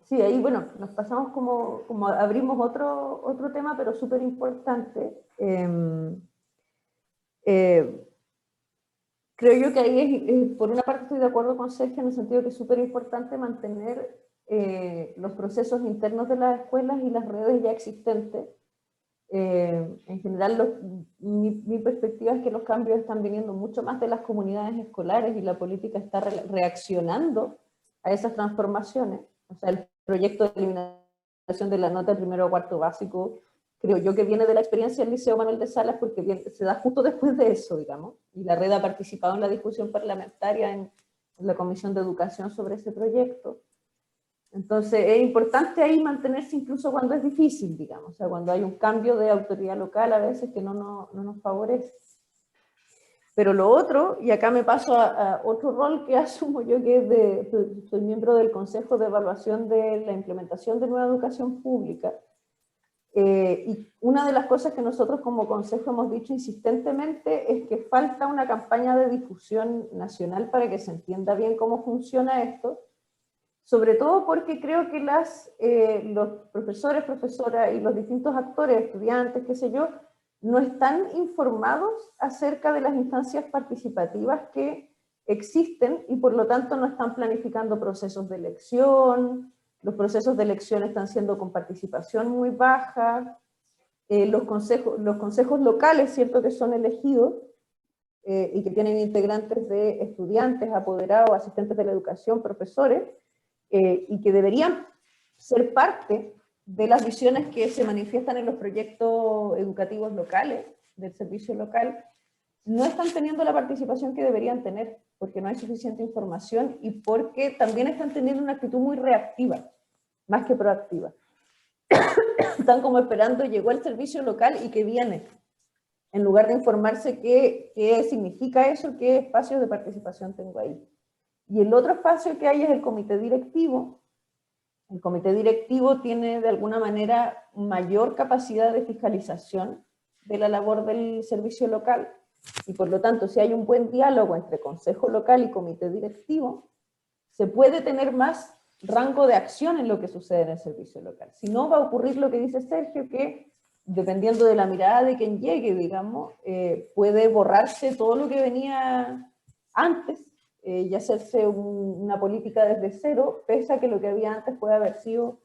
Sí, ahí bueno, nos pasamos como abrimos otro tema, pero súper importante. Creo yo que ahí, por una parte estoy de acuerdo con Sergio en el sentido que es súper importante mantener los procesos internos de las escuelas y las redes ya existentes. En general, mi perspectiva es que los cambios están viniendo mucho más de las comunidades escolares y la política está reaccionando a esas transformaciones. O sea, el proyecto de eliminación de la nota de primero a cuarto básico, creo yo que viene de la experiencia del Liceo Manuel de Salas porque se da justo después de eso, digamos, y la red ha participado en la discusión parlamentaria en la Comisión de Educación sobre ese proyecto. Entonces es importante ahí mantenerse incluso cuando es difícil, digamos, o sea, cuando hay un cambio de autoridad local a veces que no nos favorece. Pero lo otro, y acá me paso a otro rol que asumo yo, que es soy miembro del Consejo de Evaluación de la Implementación de Nueva Educación Pública, y una de las cosas que nosotros como Consejo hemos dicho insistentemente es que falta una campaña de difusión nacional para que se entienda bien cómo funciona esto, sobre todo porque creo que los profesores, profesoras y los distintos actores, estudiantes, qué sé yo, no están informados acerca de las instancias participativas que existen y por lo tanto no están planificando procesos de elección, los procesos de elección están siendo con participación muy baja, los consejos locales, cierto que son elegidos y que tienen integrantes de estudiantes, apoderados, asistentes de la educación, profesores, y que deberían ser parte de las visiones que se manifiestan en los proyectos educativos locales, del servicio local, no están teniendo la participación que deberían tener, porque no hay suficiente información y porque también están teniendo una actitud muy reactiva, más que proactiva. Están como esperando, llegó el servicio local y que viene, en lugar de informarse qué significa eso, qué espacios de participación tengo ahí. Y el otro espacio que hay es el comité directivo. El comité directivo tiene de alguna manera mayor capacidad de fiscalización de la labor del servicio local, Y por lo tanto, si hay un buen diálogo entre consejo local y comité directivo, se puede tener más rango de acción en lo que sucede en el servicio local. Si no, va a ocurrir lo que dice Sergio, que dependiendo de la mirada de quien llegue, digamos, puede borrarse todo lo que venía antes y hacerse una política desde cero, pese a que lo que había antes puede haber sido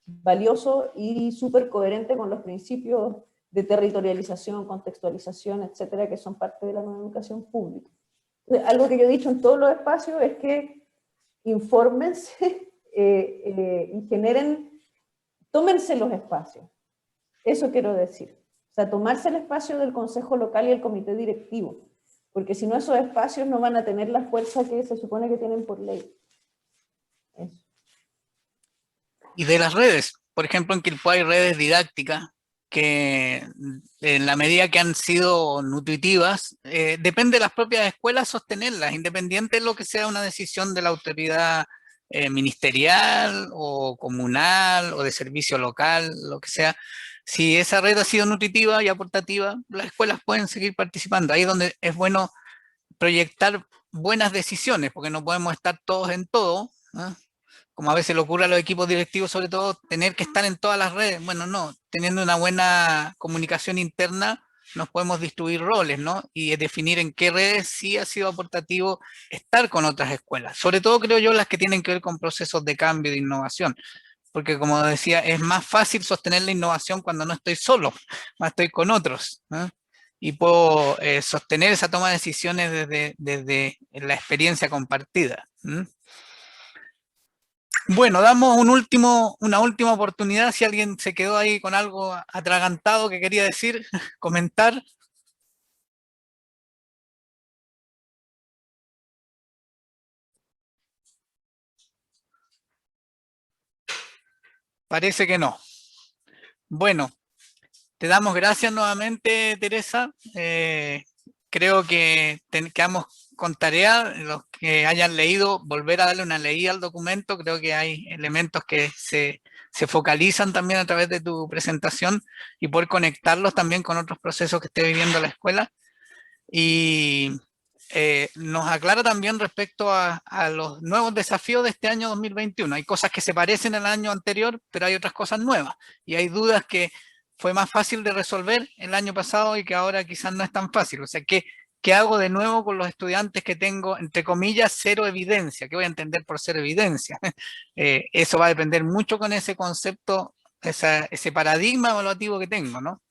valioso y súper coherente con los principios de territorialización, contextualización, etcétera, que son parte de la nueva educación pública. Entonces, algo que yo he dicho en todos los espacios es que infórmense y tómense los espacios. Eso quiero decir. O sea, tomarse el espacio del consejo local y el comité directivo, porque si no esos espacios no van a tener la fuerza que se supone que tienen por ley. Eso. Y de las redes, por ejemplo, en Quilpué hay redes didácticas que en la medida que han sido nutritivas, depende de las propias escuelas sostenerlas, independiente de lo que sea una decisión de la autoridad ministerial o comunal o de servicio local, lo que sea. Si esa red ha sido nutritiva y aportativa, las escuelas pueden seguir participando. Ahí es donde es bueno proyectar buenas decisiones, porque no podemos estar todos en todo, ¿eh? Como a veces le ocurre a los equipos directivos, sobre todo, tener que estar en todas las redes. Bueno, no, teniendo una buena comunicación interna, nos podemos distribuir roles, ¿no? Y definir en qué redes sí ha sido aportativo estar con otras escuelas. Sobre todo, creo yo, las que tienen que ver con procesos de cambio, de innovación. Porque, como decía, es más fácil sostener la innovación cuando no estoy solo, más estoy con otros, ¿no? Y puedo sostener esa toma de decisiones desde la experiencia compartida. Bueno, damos una última oportunidad si alguien se quedó ahí con algo atragantado que quería decir, comentar. Parece que no. Bueno, te damos gracias nuevamente, Teresa. Creo que quedamos con tarea, los que hayan leído, volver a darle una leída al documento. Creo que hay elementos que se focalizan también a través de tu presentación y poder conectarlos también con otros procesos que esté viviendo la escuela. Y nos aclara también respecto a los nuevos desafíos de este año 2021. Hay cosas que se parecen al año anterior, pero hay otras cosas nuevas. Y hay dudas que fue más fácil de resolver el año pasado y que ahora quizás no es tan fácil. O sea, ¿qué hago de nuevo con los estudiantes que tengo, entre comillas, cero evidencia? ¿Qué voy a entender por cero evidencia? Eso va a depender mucho con ese concepto, ese paradigma evaluativo que tengo, ¿no?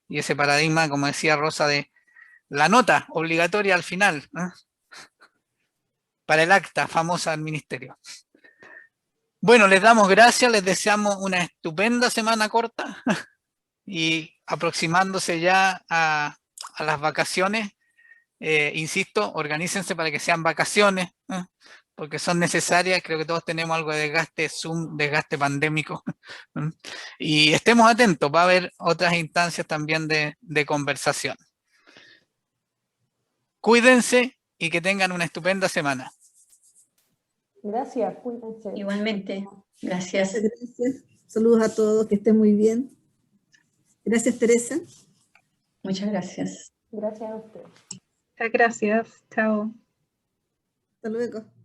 Y ese paradigma, como decía Rosa, de la nota obligatoria al final, ¿eh? Para el acta famosa del ministerio. Bueno, les damos gracias, les deseamos una estupenda semana corta y aproximándose ya a las vacaciones, insisto, organícense para que sean vacaciones, porque son necesarias. Creo que todos tenemos algo de desgaste Zoom, desgaste pandémico, y estemos atentos, va a haber otras instancias también de conversación. Cuídense y que tengan una estupenda semana. Gracias, cuídense. Igualmente, gracias. Gracias. Saludos a todos, que estén muy bien. Gracias, Teresa. Muchas gracias. Gracias a ustedes. Muchas gracias. Chao. Hasta luego.